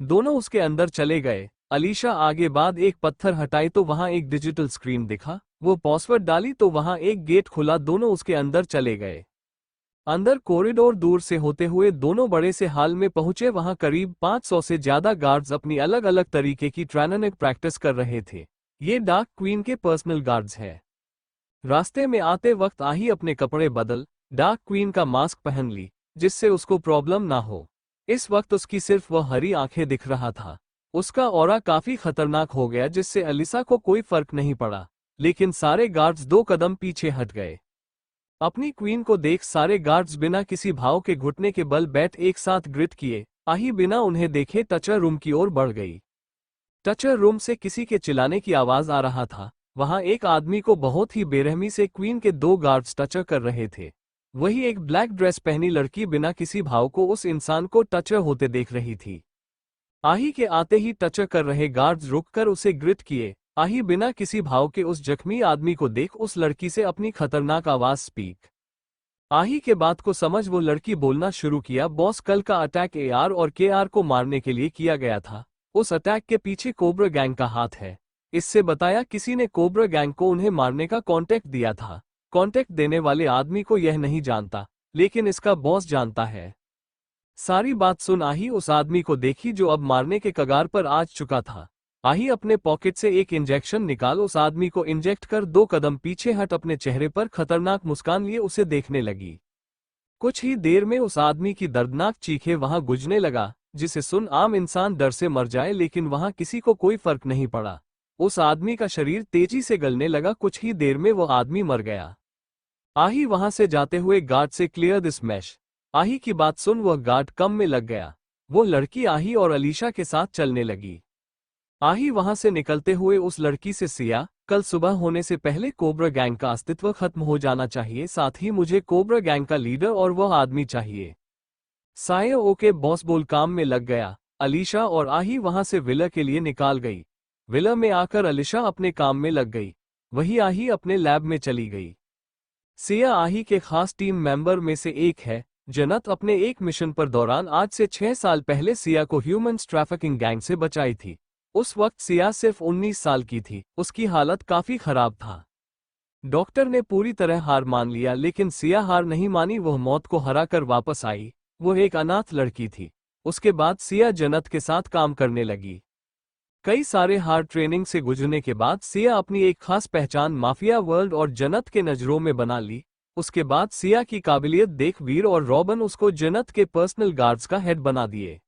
दोनों उसके अंदर चले गए। अलीशा आगे बाद एक पत्थर हटाई तो वहां एक डिजिटल स्क्रीन दिखा। वो पासवर्ड डाली तो वहां एक गेट खुला, दोनों उसके अंदर चले गए। अंदर कॉरिडोर दूर से होते हुए दोनों बड़े से हाल में पहुंचे, वहां करीब 500 से ज्यादा गार्ड्स अपनी अलग अलग तरीके की ट्रेनिंग प्रैक्टिस कर रहे थे। ये डार्क क्वीन के पर्सनल गार्ड्स हैं। रास्ते में आते वक्त आही अपने कपड़े बदल डार्क क्वीन का मास्क पहन ली, जिससे उसको प्रॉब्लम ना हो। इस वक्त उसकी सिर्फ वह हरी आंखें दिख रहा था। उसका ऑरा काफी खतरनाक हो गया, जिससे अलीसा को कोई फर्क नहीं पड़ा। लेकिन सारे गार्ड्स 2 कदम पीछे हट गए। अपनी क्वीन को देख सारे गार्ड्स बिना किसी भाव के घुटने के बल बैठ एक साथ ग्रिट किए। आही बिना उन्हें देखे टचर रूम की ओर बढ़ गई। टचर रूम से किसी के चिल्लाने की आवाज आ रहा था। वहां एक आदमी को बहुत ही बेरहमी से क्वीन के 2 गार्ड्स टचर कर रहे थे। वही एक ब्लैक ड्रेस पहनी लड़की बिना किसी भाव को उस इंसान को टचर होते देख रही थी। आही के आते ही टचर कर रहे गार्ड्स रुककर उसे ग्रिट किए। आही बिना किसी भाव के उस जख्मी आदमी को देख उस लड़की से अपनी खतरनाक आवाज स्पीक। आही के बात को समझ वो लड़की बोलना शुरू किया, बॉस कल का अटैक एआर और केआर को मारने के लिए किया गया था। उस अटैक के पीछे कोबरा गैंग का हाथ है। इससे बताया किसी ने कोबरा गैंग को उन्हें मारने का कॉन्टेक्ट दिया था। कॉन्टेक्ट देने वाले आदमी को यह नहीं जानता, लेकिन इसका बॉस जानता है। सारी बात सुन आही उस आदमी को देखी जो अब मारने के कगार पर आ चुका था। आही अपने पॉकेट से एक इंजेक्शन निकाल उस आदमी को इंजेक्ट कर 2 कदम पीछे हट अपने चेहरे पर खतरनाक मुस्कान लिए उसे देखने लगी। कुछ ही देर में उस आदमी की दर्दनाक चीखें वहां गूंजने लगा, जिसे सुन आम इंसान डर से मर जाए, लेकिन वहां किसी को कोई फर्क नहीं पड़ा। उस आदमी का शरीर तेजी से गलने लगा, कुछ ही देर में वो आदमी मर गया। आही वहां से जाते हुए गार्ड से, क्लियर दिस मैश। आही की बात सुन वह गार्ड कम में लग गया। वो लड़की आही और अलीशा के साथ चलने लगी। आही वहां से निकलते हुए उस लड़की से, सिया, कल सुबह होने से पहले कोबरा गैंग का अस्तित्व खत्म हो जाना चाहिए, साथ ही मुझे कोबरा गैंग का लीडर और वह आदमी चाहिए। साया ओके बॉस बोल काम में लग गया। अलीशा और आही वहां से विला के लिए निकाल गई। विला में आकर अलीशा अपने काम में लग गई, वही आही अपने लैब में चली गई। सिया आही के खास टीम मेंबर में से एक है। जन्नत अपने एक मिशन पर दौरान आज से 6 साल पहले सिया को ह्यूमन ट्रैफिकिंग गैंग से बचाई थी। उस वक्त सिया सिर्फ 19 साल की थी, उसकी हालत काफी खराब था। डॉक्टर ने पूरी तरह हार मान लिया, लेकिन सिया हार नहीं मानी, वह मौत को हराकर वापस आई। वो एक अनाथ लड़की थी। उसके बाद सिया जन्नत के साथ काम करने लगी। कई सारे हार्ड ट्रेनिंग से गुजरने के बाद सिया अपनी एक खास पहचान माफिया वर्ल्ड और जन्नत के नजरों में बना ली। उसके बाद सिया की काबिलियत देख वीर और रॉबन उसको जन्नत के पर्सनल गार्ड्स का हेड बना दिए।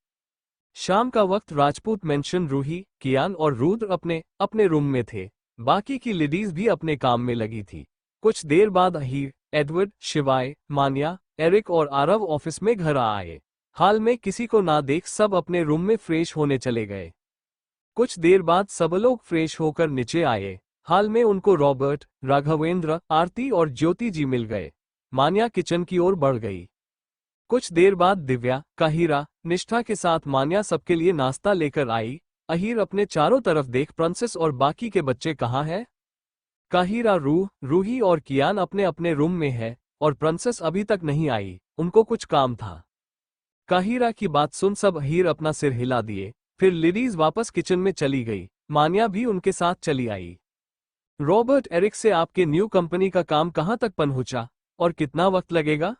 शाम का वक्त राजपूत मेंशन रूही, कियान और रुद्र अपने अपने रूम में थे। बाकी की लेडीज भी अपने काम में लगी थी। कुछ देर बाद अहीर, एडवर्ड, शिवाय, मान्या, एरिक और आरव ऑफिस में घर आए। हाल में किसी को ना देख सब अपने रूम में फ्रेश होने चले गए। कुछ देर बाद सब लोग फ्रेश होकर नीचे आए। हाल में उनको रॉबर्ट, राघवेंद्र, आरती और ज्योति जी मिल गए। मान्या किचन की ओर बढ़ गई। कुछ देर बाद दिव्या, काहिरा, निष्ठा के साथ मान्या सबके लिए नाश्ता लेकर आई। अहीर अपने चारों तरफ देख प्रिंसेस और बाकी के बच्चे कहाँ हैं? काहिरा रूही और कियान अपने अपने रूम में है और प्रिंसेस अभी तक नहीं आई, उनको कुछ काम था। काहिरा की बात सुन सब अहीर अपना सिर हिला दिए। फिर लेडीज वापस किचन में चली गई। मान्या भी उनके साथ चली आई। रॉबर्ट, एरिक से आपके न्यू कंपनी का काम कहाँ तक पहुंचा और कितना वक्त लगेगा?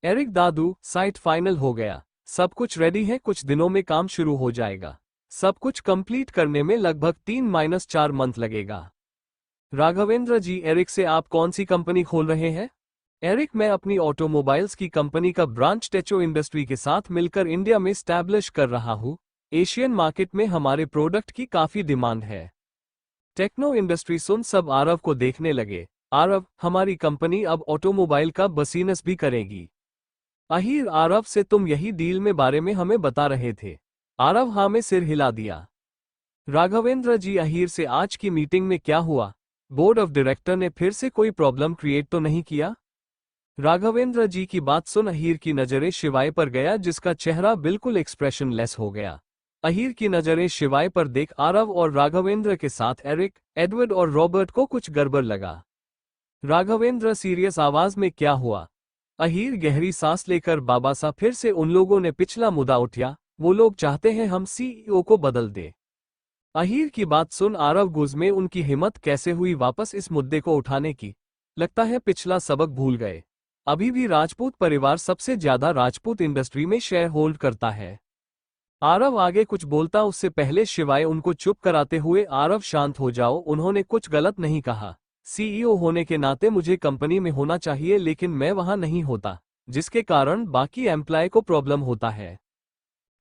एरिक, दादू, साइट फाइनल हो गया, सब कुछ रेडी है, कुछ दिनों में काम शुरू हो जाएगा। सब कुछ कंप्लीट करने में लगभग 3-4 मंथ लगेगा। राघवेंद्र जी, एरिक से आप कौन सी कंपनी खोल रहे हैं? एरिक, मैं अपनी ऑटोमोबाइल्स की कंपनी का ब्रांच टेचो इंडस्ट्री के साथ मिलकर इंडिया में स्टैब्लिश कर रहा हूँ। एशियन मार्केट में हमारे प्रोडक्ट की काफी डिमांड है। टेक्नो इंडस्ट्री सुन सब आरव को देखने लगे। आरव, हमारी कंपनी अब ऑटोमोबाइल का बिजनेस भी करेगी। अहीर, आरव से तुम यही डील में बारे में हमें बता रहे थे? आरव हाँ में सिर हिला दिया। राघवेंद्र जी, अहीर से आज की मीटिंग में क्या हुआ? बोर्ड ऑफ डायरेक्टर ने फिर से कोई प्रॉब्लम क्रिएट तो नहीं किया? राघवेंद्र जी की बात सुन अहीर की नजरें शिवाय पर गया, जिसका चेहरा बिल्कुल एक्सप्रेशन लेस हो गया। अहीर की नजरें शिवाय पर देख आरव और राघवेंद्र के साथ एरिक, एडवर्ड और रॉबर्ट को कुछ गड़बड़ लगा। राघवेंद्र सीरियस आवाज में, क्या हुआ? अहीर गहरी सांस लेकर, बाबा सा, फिर से उन लोगों ने पिछला मुद्दा उठाया। वो लोग चाहते हैं हम सीईओ को बदल दे। अहीर की बात सुन आरव गुज में उनकी हिम्मत कैसे हुई वापस इस मुद्दे को उठाने की? लगता है पिछला सबक भूल गए। अभी भी राजपूत परिवार सबसे ज्यादा राजपूत इंडस्ट्री में शेयर होल्ड करता है। आरव आगे कुछ बोलता उससे पहले शिवाय उनको चुप कराते हुए, आरव शांत हो जाओ, उन्होंने कुछ गलत नहीं कहा। सीईओ होने के नाते मुझे कंपनी में होना चाहिए, लेकिन मैं वहां नहीं होता, जिसके कारण बाकी एम्प्लॉय को प्रॉब्लम होता है।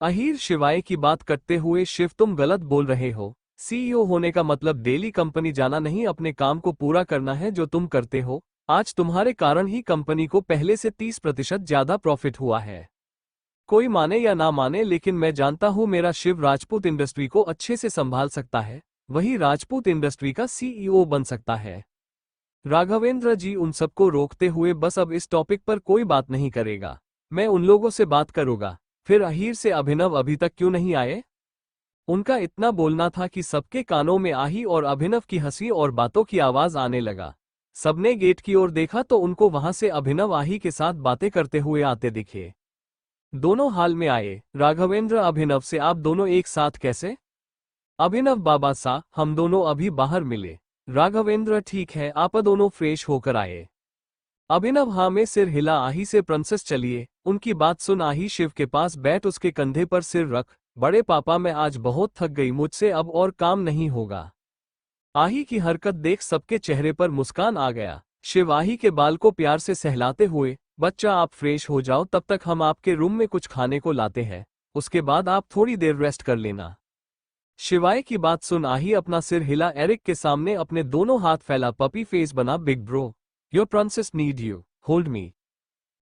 अहीर शिवाय की बात करते हुए, शिव तुम गलत बोल रहे हो। सीईओ होने का मतलब डेली कंपनी जाना नहीं, अपने काम को पूरा करना है जो तुम करते हो। आज तुम्हारे कारण ही कंपनी को पहले से 30% ज्यादा प्रॉफिट हुआ है। कोई माने या ना माने, लेकिन मैं जानता हूं मेरा शिव राजपूत इंडस्ट्री को अच्छे से संभाल सकता है, वही राजपूत इंडस्ट्री का सीईओ बन सकता है। राघवेंद्र जी उन सबको रोकते हुए, बस अब इस टॉपिक पर कोई बात नहीं करेगा, मैं उन लोगों से बात करूंगा। फिर अहीर से, अभिनव अभी तक क्यों नहीं आए? उनका इतना बोलना था कि सबके कानों में आही और अभिनव की हंसी और बातों की आवाज आने लगा। सबने गेट की ओर देखा तो उनको वहां से अभिनव आही के साथ बातें करते हुए आते दिखे। दोनों हाल में आए। राघवेंद्र, अभिनव से आप दोनों एक साथ कैसे? अभिनव, बाबा सा, हम दोनों अभी बाहर मिले। राघवेंद्र, ठीक है, आप दोनों फ्रेश होकर आए। अभिनव हाँ में सिर हिला। आही से, प्रिंसेस चलिए। उनकी बात सुन आही शिव के पास बैठ उसके कंधे पर सिर रख। बड़े पापा, मैं आज बहुत थक गई, मुझसे अब और काम नहीं होगा। आही की हरकत देख सबके चेहरे पर मुस्कान आ गया। शिव आही के बाल को प्यार से सहलाते हुए, बच्चा आप फ्रेश हो जाओ, तब तक हम आपके रूम में कुछ खाने को लाते हैं, उसके बाद आप थोड़ी देर रेस्ट कर लेना। शिवाय की बात सुन आही अपना सिर हिला। एरिक के सामने अपने दोनों हाथ फैला, पपी फेस बना, big bro, your princess need you, hold me.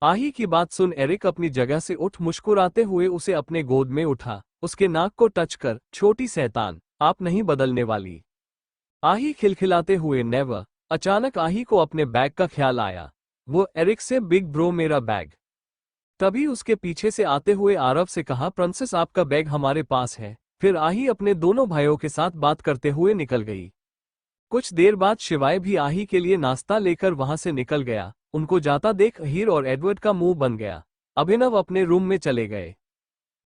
आही की बात सुन एरिक अपनी जगह से उठ मुस्कुराते हुए उसे अपने गोद में उठा, उसके नाक को टच कर, छोटी शैतान, आप नहीं बदलने वाली। आही खिलखिलाते हुए, नेवर। अचानक आही को अपने बैग का ख्याल आया। वो एरिक से, बिग ब्रो मेरा बैग। तभी उसके पीछे से आते हुए आरव से कहा, प्रिंसेस आपका बैग हमारे पास है। फिर आही अपने दोनों भाइयों के साथ बात करते हुए निकल गई। कुछ देर बाद शिवाय भी आही के लिए नाश्ता लेकर वहां से निकल गया। उनको जाता देख अहीर और एडवर्ड का मुंह बन गया। अभिनव अपने रूम में चले गए।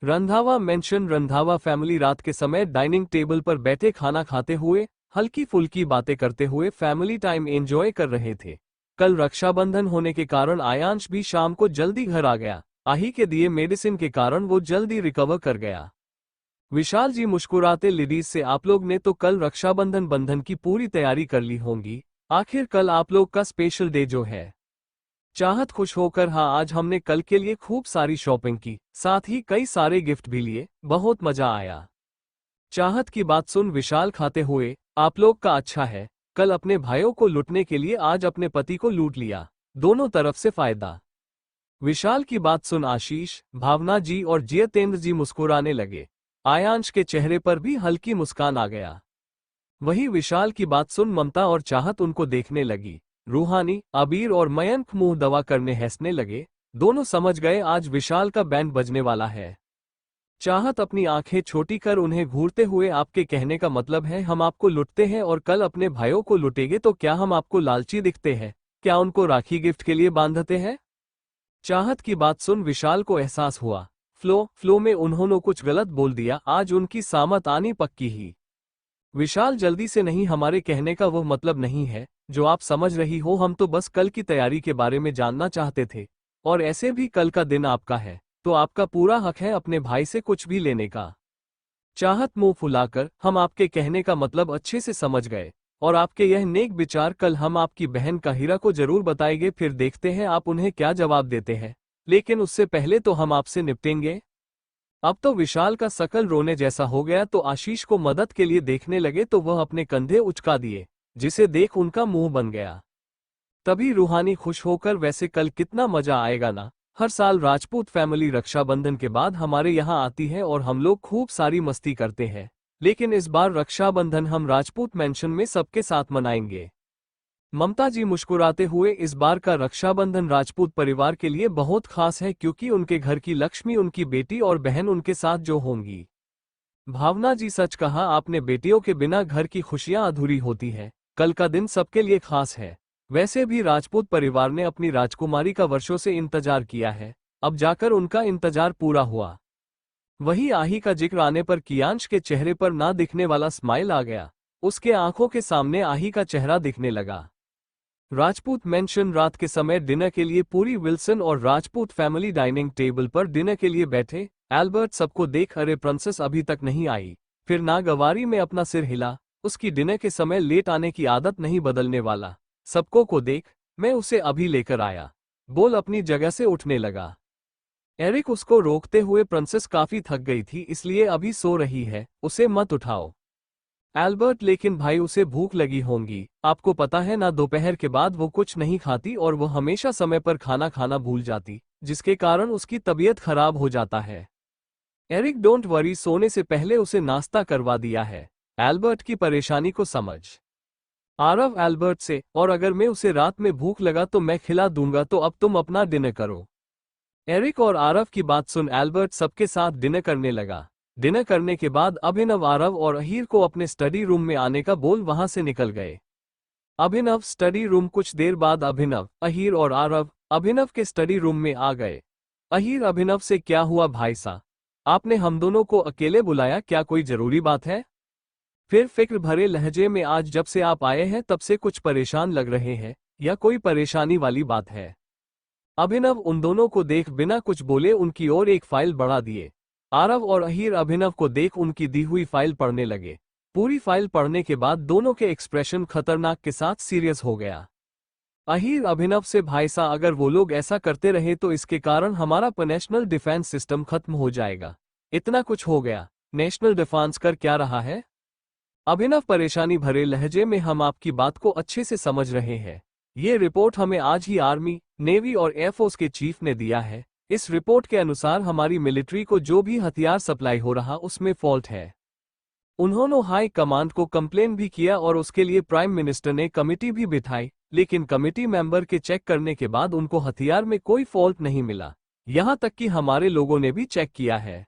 रंधावा मेंशन। रंधावा फैमिली रात के समय डाइनिंग टेबल पर बैठे खाना खाते हुए, हल्की फुल्की बातें करते हुए फैमिली टाइम एंजॉय कर रहे थे। कल रक्षाबंधन होने के कारण आयांश भी शाम को जल्दी घर आ गया। आही के दिए मेडिसिन के कारण वो जल्दी रिकवर कर गया। विशाल जी मुस्कुराते, लेडीज से, आप लोग ने तो कल रक्षाबंधन बंधन की पूरी तैयारी कर ली होंगी। आखिर कल आप लोग का स्पेशल डे जो है। चाहत खुश होकर, हाँ, आज हमने कल के लिए खूब सारी शॉपिंग की, साथ ही कई सारे गिफ्ट भी लिए, बहुत मजा आया। चाहत की बात सुन विशाल खाते हुए, आप लोग का अच्छा है, कल अपने भाइयों को लूटने के लिए आज अपने पति को लूट लिया, दोनों तरफ से फायदा। विशाल की बात सुन आशीष, भावना जी और जितेंद्र जी मुस्कुराने लगे। आयांश के चेहरे पर भी हल्की मुस्कान आ गया। वही विशाल की बात सुन ममता और चाहत उनको देखने लगी। रूहानी, अबीर और मयंक मुंह दबा करने हंसने लगे। दोनों समझ गए आज विशाल का बैंड बजने वाला है। चाहत अपनी आंखें छोटी कर उन्हें घूरते हुए, आपके कहने का मतलब है हम आपको लुटते हैं और कल अपने भाइयों को लुटेंगे, तो क्या हम आपको लालची दिखते हैं? क्या उनको राखी गिफ्ट के लिए बांधते हैं? चाहत की बात सुन विशाल को एहसास हुआ, फ्लो में उन्होंने कुछ गलत बोल दिया, आज उनकी सामत आनी पक्की ही। विशाल जल्दी से, नहीं, हमारे कहने का वो मतलब नहीं है जो आप समझ रही हो, हम तो बस कल की तैयारी के बारे में जानना चाहते थे, और ऐसे भी कल का दिन आपका है, तो आपका पूरा हक है अपने भाई से कुछ भी लेने का। चाहत मुंह फुलाकर, हम आपके कहने का मतलब अच्छे से समझ गए, और आपके यह नेक विचार कल हम आपकी बहन का हीरा को जरूर बताएंगे, फिर देखते हैं आप उन्हें क्या जवाब देते हैं, लेकिन उससे पहले तो हम आपसे निपटेंगे। अब तो विशाल का शकल रोने जैसा हो गया, तो आशीष को मदद के लिए देखने लगे तो वह अपने कंधे उचका दिए, जिसे देख उनका मुंह बन गया। तभी रूहानी खुश होकर, वैसे कल कितना मजा आएगा ना, हर साल राजपूत फैमिली रक्षाबंधन के बाद हमारे यहाँ आती है और हम लोग खूब सारी मस्ती करते हैं, लेकिन इस बार रक्षाबंधन हम राजपूत मैंशन में सबके साथ मनाएंगे। ममता जी मुस्कुराते हुए, इस बार का रक्षाबंधन राजपूत परिवार के लिए बहुत खास है, क्योंकि उनके घर की लक्ष्मी उनकी बेटी और बहन उनके साथ जो होंगी। भावना जी, सच कहा आपने, बेटियों के बिना घर की खुशियां अधूरी होती है, कल का दिन सबके लिए खास है। वैसे भी राजपूत परिवार ने अपनी राजकुमारी का वर्षों से इंतजार किया है, अब जाकर उनका इंतजार पूरा हुआ। वही आही का जिक्र आने पर कियांश के चेहरे पर ना दिखने वाला स्माइल आ गया, उसके आंखों के सामने आही का चेहरा दिखने लगा। राजपूत मेंशन रात के समय डिनर के लिए पूरी विल्सन और राजपूत फैमिली डाइनिंग टेबल पर डिनर के लिए बैठे। एल्बर्ट सबको देख, अरे प्रिंसेस अभी तक नहीं आई, फिर नागवारी में अपना सिर हिला, उसकी डिनर के समय लेट आने की आदत नहीं बदलने वाला। सबको को देख, मैं उसे अभी लेकर आया, बोल अपनी जगह से उठने लगा। एरिक उसको रोकते हुए, प्रिंसेस काफी थक गई थी इसलिए अभी सो रही है, उसे मत उठाओ। एल्बर्ट, लेकिन भाई उसे भूख लगी होंगी, आपको पता है ना, दोपहर के बाद वो कुछ नहीं खाती और वो हमेशा समय पर खाना खाना भूल जाती, जिसके कारण उसकी तबीयत खराब हो जाता है। एरिक, डोंट वरी, सोने से पहले उसे नाश्ता करवा दिया है। एल्बर्ट की परेशानी को समझ आरव एल्बर्ट से, और अगर मैं उसे रात में भूख लगा तो मैं खिला दूंगा, तो अब तुम अपना डिनर करो। एरिक और आरव की बात सुन एल्बर्ट सबके साथ डिनर करने लगा। डिनर करने के बाद अभिनव आरव और अहीर को अपने स्टडी रूम में आने का बोल वहां से निकल गए। अभिनव स्टडी रूम, कुछ देर बाद अभिनव, अहीर और आरव अभिनव के स्टडी रूम में आ गए। अहीर अभिनव से, क्या हुआ भाई साहब, आपने हम दोनों को अकेले बुलाया, क्या कोई जरूरी बात है? फिर फिक्र भरे लहजे में, आज जब से आप आए हैं तब से कुछ परेशान लग रहे हैं, या कोई परेशानी वाली बात है? अभिनव उन दोनों को देख बिना कुछ बोले उनकी ओर एक फाइल बढ़ा दिए। आरव और अहीर अभिनव को देख उनकी दी हुई फाइल पढ़ने लगे। पूरी फाइल पढ़ने के बाद दोनों के एक्सप्रेशन खतरनाक के साथ सीरियस हो गया। अहीर अभिनव से, भाई साहब अगर वो लोग ऐसा करते रहे तो इसके कारण हमारा नेशनल डिफेंस सिस्टम खत्म हो जाएगा। इतना कुछ हो गया, नेशनल डिफेंस कर क्या रहा है? अभिनव परेशानी भरे लहजे में, हम आपकी बात को अच्छे से समझ रहे हैं, ये रिपोर्ट हमें आज ही आर्मी, नेवी और एयरफोर्स के चीफ ने दिया है। इस रिपोर्ट के अनुसार हमारी मिलिट्री को जो भी हथियार सप्लाई हो रहा उसमें फॉल्ट है। उन्होंने हाई कमांड को कंप्लेन भी किया और उसके लिए प्राइम मिनिस्टर ने कमेटी भी बिठाई, लेकिन कमेटी मेंबर के चेक करने के बाद उनको हथियार में कोई फॉल्ट नहीं मिला। यहां तक कि हमारे लोगों ने भी चेक किया है।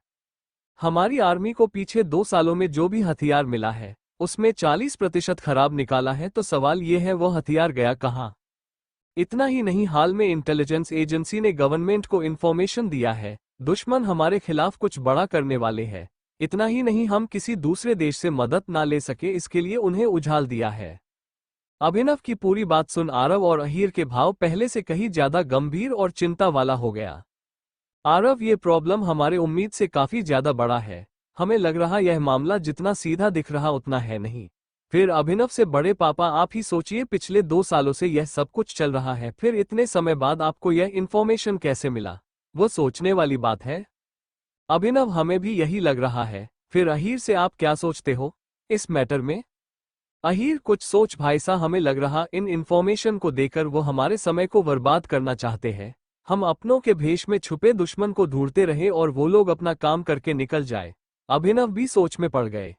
हमारी आर्मी को पीछे 2 सालों में जो भी हथियार मिला है उसमें 40% खराब निकाला है, तो सवाल ये है वो हथियार गया कहां? इतना ही नहीं, हाल में इंटेलिजेंस एजेंसी ने गवर्नमेंट को इन्फॉर्मेशन दिया है दुश्मन हमारे खिलाफ कुछ बड़ा करने वाले हैं। इतना ही नहीं, हम किसी दूसरे देश से मदद ना ले सके इसके लिए उन्हें उछाल दिया है। अभिनव की पूरी बात सुन आरव और अहीर के भाव पहले से कहीं ज्यादा गंभीर और चिंता वाला हो गया। आरव, ये प्रॉब्लम हमारे उम्मीद से काफी ज्यादा बड़ा है, हमें लग रहा यह मामला जितना सीधा दिख रहा उतना है नहीं। फिर अभिनव से, बड़े पापा आप ही सोचिए, पिछले 2 सालों से यह सब कुछ चल रहा है, फिर इतने समय बाद आपको यह इन्फॉर्मेशन कैसे मिला? वो सोचने वाली बात है। अभिनव, हमें भी यही लग रहा है, फिर अहीर से आप क्या सोचते हो इस मैटर में? अहीर कुछ सोच भाई सा, हमें लग रहा इन इन्फॉर्मेशन को देकर वो हमारे समय को बर्बाद करना चाहते हैं। हम अपनों के भेष में छुपे दुश्मन को ढूंढते रहे और वो लोग अपना काम करके निकल जाए। अभिनव भी सोच में पड़ गए।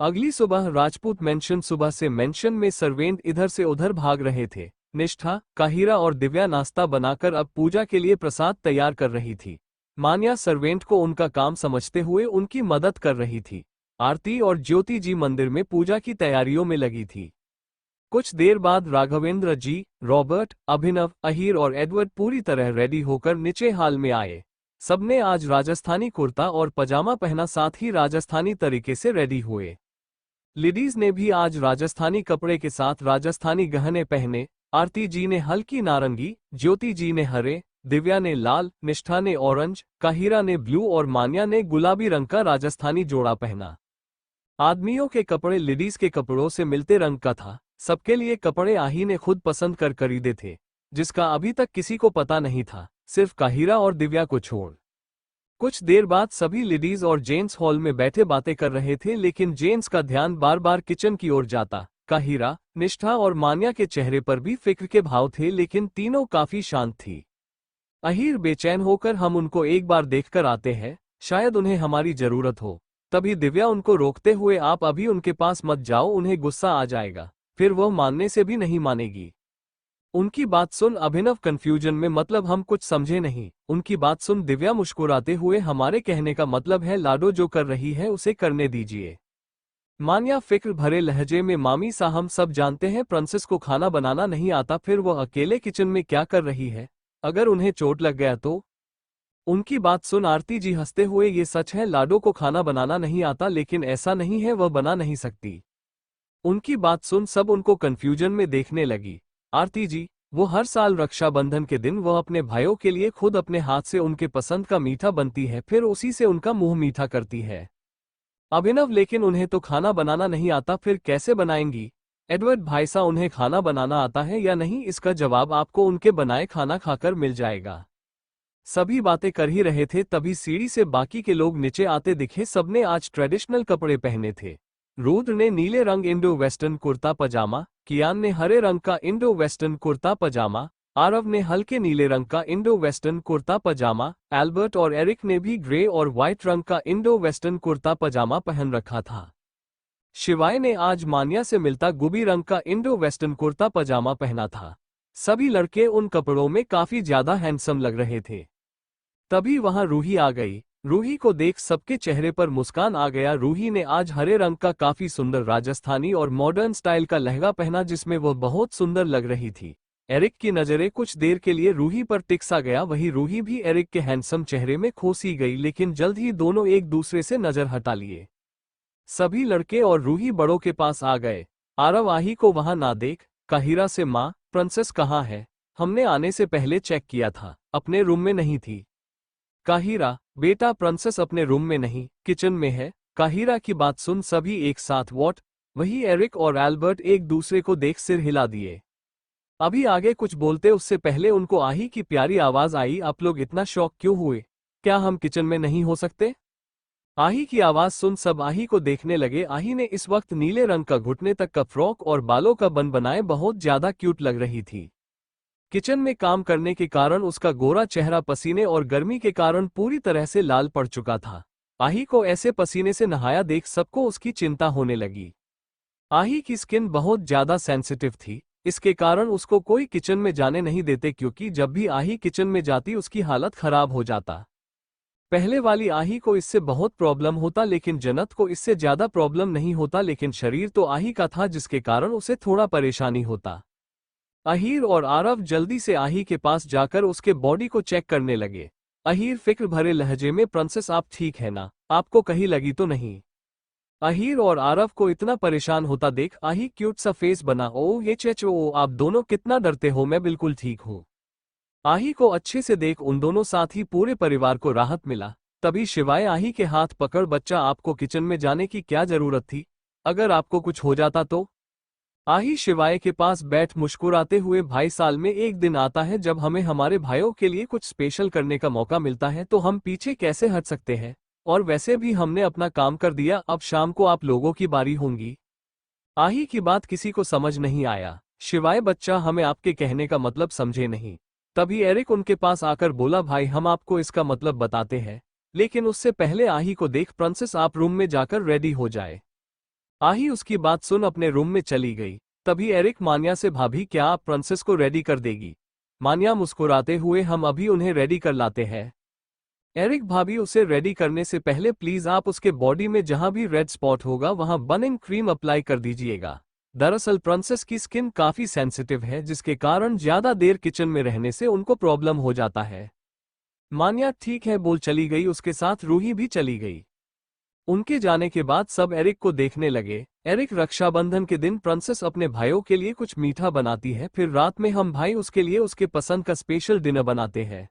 अगली सुबह राजपूत मेंशन सुबह से मेंशन में सर्वेंट इधर से उधर भाग रहे थे। निष्ठा, काहिरा और दिव्या नाश्ता बनाकर अब पूजा के लिए प्रसाद तैयार कर रही थी। मान्या सर्वेंट को उनका काम समझते हुए उनकी मदद कर रही थी। आरती और ज्योति जी मंदिर में पूजा की तैयारियों में लगी थी। कुछ देर बाद राघवेंद्र जी, रॉबर्ट, अभिनव, अहीर और एडवर्ड पूरी तरह रेडी होकर नीचे हाल में आए। सबने आज राजस्थानी कुर्ता और पजामा पहना, साथ ही राजस्थानी तरीके से रेडी हुए। लेडीज ने भी आज राजस्थानी कपड़े के साथ राजस्थानी गहने पहने। आरती जी ने हल्की नारंगी, ज्योति जी ने हरे, दिव्या ने लाल, निष्ठा ने ऑरेंज, काहिरा ने ब्लू और मान्या ने गुलाबी रंग का राजस्थानी जोड़ा पहना। आदमियों के कपड़े लेडीज के कपड़ों से मिलते रंग का था। सबके लिए कपड़े आही ने खुद पसंद कर खरीदे थे, जिसका अभी तक किसी को पता नहीं था, सिर्फ काहिरा और दिव्या को छोड़। कुछ देर बाद सभी लेडीज और जेंट्स हॉल में बैठे बातें कर रहे थे, लेकिन जेंट्स का ध्यान बार बार किचन की ओर जाता। काहिरा, निष्ठा और मान्या के चेहरे पर भी फिक्र के भाव थे, लेकिन तीनों काफी शांत थी। अहीर बेचैन होकर, हम उनको एक बार देखकर आते हैं, शायद उन्हें हमारी जरूरत हो। तभी दिव्या उनको रोकते हुए, आप अभी उनके पास मत जाओ, उन्हें गुस्सा आ जाएगा, फिर वह मानने से भी नहीं मानेगी। उनकी बात सुन अभिनव कंफ्यूजन में, मतलब हम कुछ समझे नहीं। उनकी बात सुन दिव्या मुस्कुराते हुए, हमारे कहने का मतलब है लाडो जो कर रही है उसे करने दीजिए। मान्या फिक्र भरे लहजे में, मामी सा हम सब जानते हैं प्रिंसेस को खाना बनाना नहीं आता, फिर वह अकेले किचन में क्या कर रही है? अगर उन्हें चोट लग गया तो? उनकी बात सुन आरती जी हंसते हुए, ये सच है लाडो को खाना बनाना नहीं आता, लेकिन ऐसा नहीं है वह बना नहीं सकती। उनकी बात सुन सब उनको कंफ्यूजन में देखने लगी। आरती जी, वो हर साल रक्षाबंधन के दिन वह अपने भाइयों के लिए खुद अपने हाथ से उनके पसंद का मीठा बनती है, फिर उसी से उनका मुंह मीठा करती है। अभिनव, लेकिन उन्हें तो खाना बनाना नहीं आता, फिर कैसे बनाएंगी? एडवर्ड, भाई सा उन्हें खाना बनाना आता है या नहीं, इसका जवाब आपको उनके बनाए खाना खाकर मिल जाएगा। सभी बातें कर ही रहे थे, तभी सीढ़ी से बाकी के लोग नीचे आते दिखे। सबने आज ट्रेडिशनल कपड़े पहने थे। रुद्र ने नीले रंग इंडो वेस्टर्न कुर्ता पजामा, कियान ने हरे रंग का इंडो वेस्टर्न कुर्ता पजामा, आरव ने हल्के नीले रंग का इंडो वेस्टर्न कुर्ता पजामा, एल्बर्ट और एरिक ने भी ग्रे और व्हाइट रंग का इंडो वेस्टर्न कुर्ता पजामा पहन रखा था। शिवाय ने आज मान्या से मिलता गुबी रंग का इंडो वेस्टर्न कुर्ता पजामा पहना था। सभी लड़के उन कपड़ों में काफी ज्यादा हैंडसम लग रहे थे। तभी वहां रूही आ गई। रूही को देख सबके चेहरे पर मुस्कान आ गया। रूही ने आज हरे रंग का काफी सुंदर राजस्थानी और मॉडर्न स्टाइल का लहंगा पहना, जिसमें वह बहुत सुंदर लग रही थी। एरिक की नजरें कुछ देर के लिए रूही पर टिक सा गया, वही रूही भी एरिक के हैंडसम चेहरे में खो सी गई, लेकिन जल्द ही दोनों एक दूसरे से नजर हटा लिए। सभी लड़के और रूही बड़ों के पास आ गए। आरव, आही को वहां ना देख। काहिरा से, माँ प्रिंसेस कहाँ है? हमने आने से पहले चेक किया था, अपने रूम में नहीं थी। काहिरा, बेटा प्रिंसेस अपने रूम में नहीं, किचन में है। काहिरा की बात सुन सभी एक साथ व्हाट? वही एरिक और एल्बर्ट एक दूसरे को देख सिर हिला दिए। अभी आगे कुछ बोलते उससे पहले उनको आही की प्यारी आवाज आई, आप लोग इतना शॉक क्यों हुए? क्या हम किचन में नहीं हो सकते? आही की आवाज सुन सब आही को देखने लगे। आही ने इस वक्त नीले रंग का घुटने तक का फ्रॉक और बालों का बन बनाए बहुत ज्यादा क्यूट लग रही थी। किचन में काम करने के कारण उसका गोरा चेहरा पसीने और गर्मी के कारण पूरी तरह से लाल पड़ चुका था। आही को ऐसे पसीने से नहाया देख सबको उसकी चिंता होने लगी। आही की स्किन बहुत ज्यादा सेंसिटिव थी, इसके कारण उसको कोई किचन में जाने नहीं देते, क्योंकि जब भी आही किचन में जाती उसकी हालत खराब हो जाता। पहले वाली आही को इससे बहुत प्रॉब्लम होता, लेकिन जन्नत को इससे ज्यादा प्रॉब्लम नहीं होता, लेकिन शरीर तो आही का था जिसके कारण उसे थोड़ा परेशानी होता। अहीर और आरव जल्दी से आही के पास जाकर उसके बॉडी को चेक करने लगे। अहीर फिक्र भरे लहजे में, प्रिंसेस आप ठीक है ना? आपको कहीं लगी तो नहीं? अहीर और आरव को इतना परेशान होता देख आही क्यूट सा फेस बना, ओ आप दोनों कितना डरते हो, मैं बिल्कुल ठीक हूँ। आही को अच्छे से देख उन दोनों साथ ही पूरे परिवार को राहत मिला। तभी शिवाय आही के हाथ पकड़, बच्चा आपको किचन में जाने की क्या जरूरत थी? अगर आपको कुछ हो जाता तो? आही शिवाय के पास बैठ मुस्कुराते हुए, भाई साल में एक दिन आता है जब हमें हमारे भाइयों के लिए कुछ स्पेशल करने का मौका मिलता है, तो हम पीछे कैसे हट सकते हैं? और वैसे भी हमने अपना काम कर दिया, अब शाम को आप लोगों की बारी होंगी। आही की बात किसी को समझ नहीं आया, शिवाय बच्चा हमें आपके कहने का मतलब समझे नहीं। तभी एरिक उनके पास आकर बोला, भाई हम आपको इसका मतलब बताते हैं, लेकिन उससे पहले आही को देख, प्रिंसेस आप रूम में जाकर रेडी हो जाए। आही उसकी बात सुन अपने रूम में चली गई। तभी एरिक मान्या से, भाभी क्या आप प्रिंसेस को रेडी कर देगी? मान्या मुस्कुराते हुए, हम अभी उन्हें रेडी कर लाते हैं। एरिक, भाभी उसे रेडी करने से पहले प्लीज आप उसके बॉडी में जहां भी रेड स्पॉट होगा वहां बर्निंग क्रीम अप्लाई कर दीजिएगा। दरअसल प्रिंसेस की स्किन काफी सेंसिटिव है, जिसके कारण ज्यादा देर किचन में रहने से उनको प्रॉब्लम हो जाता है। मान्या ठीक है बोल चली गई, उसके साथ रूही भी चली गई। उनके जाने के बाद सब एरिक को देखने लगे। एरिक, रक्षाबंधन के दिन प्रिंसेस अपने भाइयों के लिए कुछ मीठा बनाती है, फिर रात में हम भाई उसके लिए उसके पसंद का स्पेशल डिनर बनाते हैं।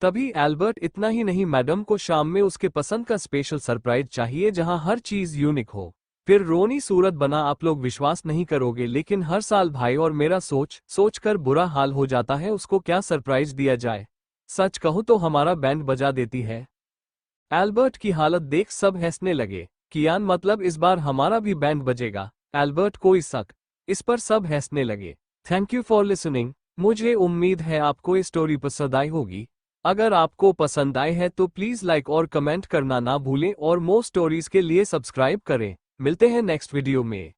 तभी एल्बर्ट, इतना ही नहीं मैडम को शाम में उसके पसंद का स्पेशल सरप्राइज चाहिए जहां हर चीज यूनिक हो। फिर रोनी सूरत बना, आप लोग विश्वास नहीं करोगे लेकिन हर साल भाई और मेरा सोच कर बुरा हाल हो जाता है, उसको क्या सरप्राइज दिया जाए। सच कहूं तो हमारा बैंड बजा देती है। एल्बर्ट की हालत देख सब हंसने लगे। कियान, मतलब इस बार हमारा भी बैंड बजेगा? एल्बर्ट, कोई शक? इस पर सब हंसने लगे। Thank you for listening. मुझे उम्मीद है आपको ये स्टोरी पसंद आई होगी। अगर आपको पसंद आए है तो प्लीज लाइक और कमेंट करना ना भूलें और मोर स्टोरीज के लिए सब्सक्राइब करें। मिलते हैं नेक्स्ट वीडियो में।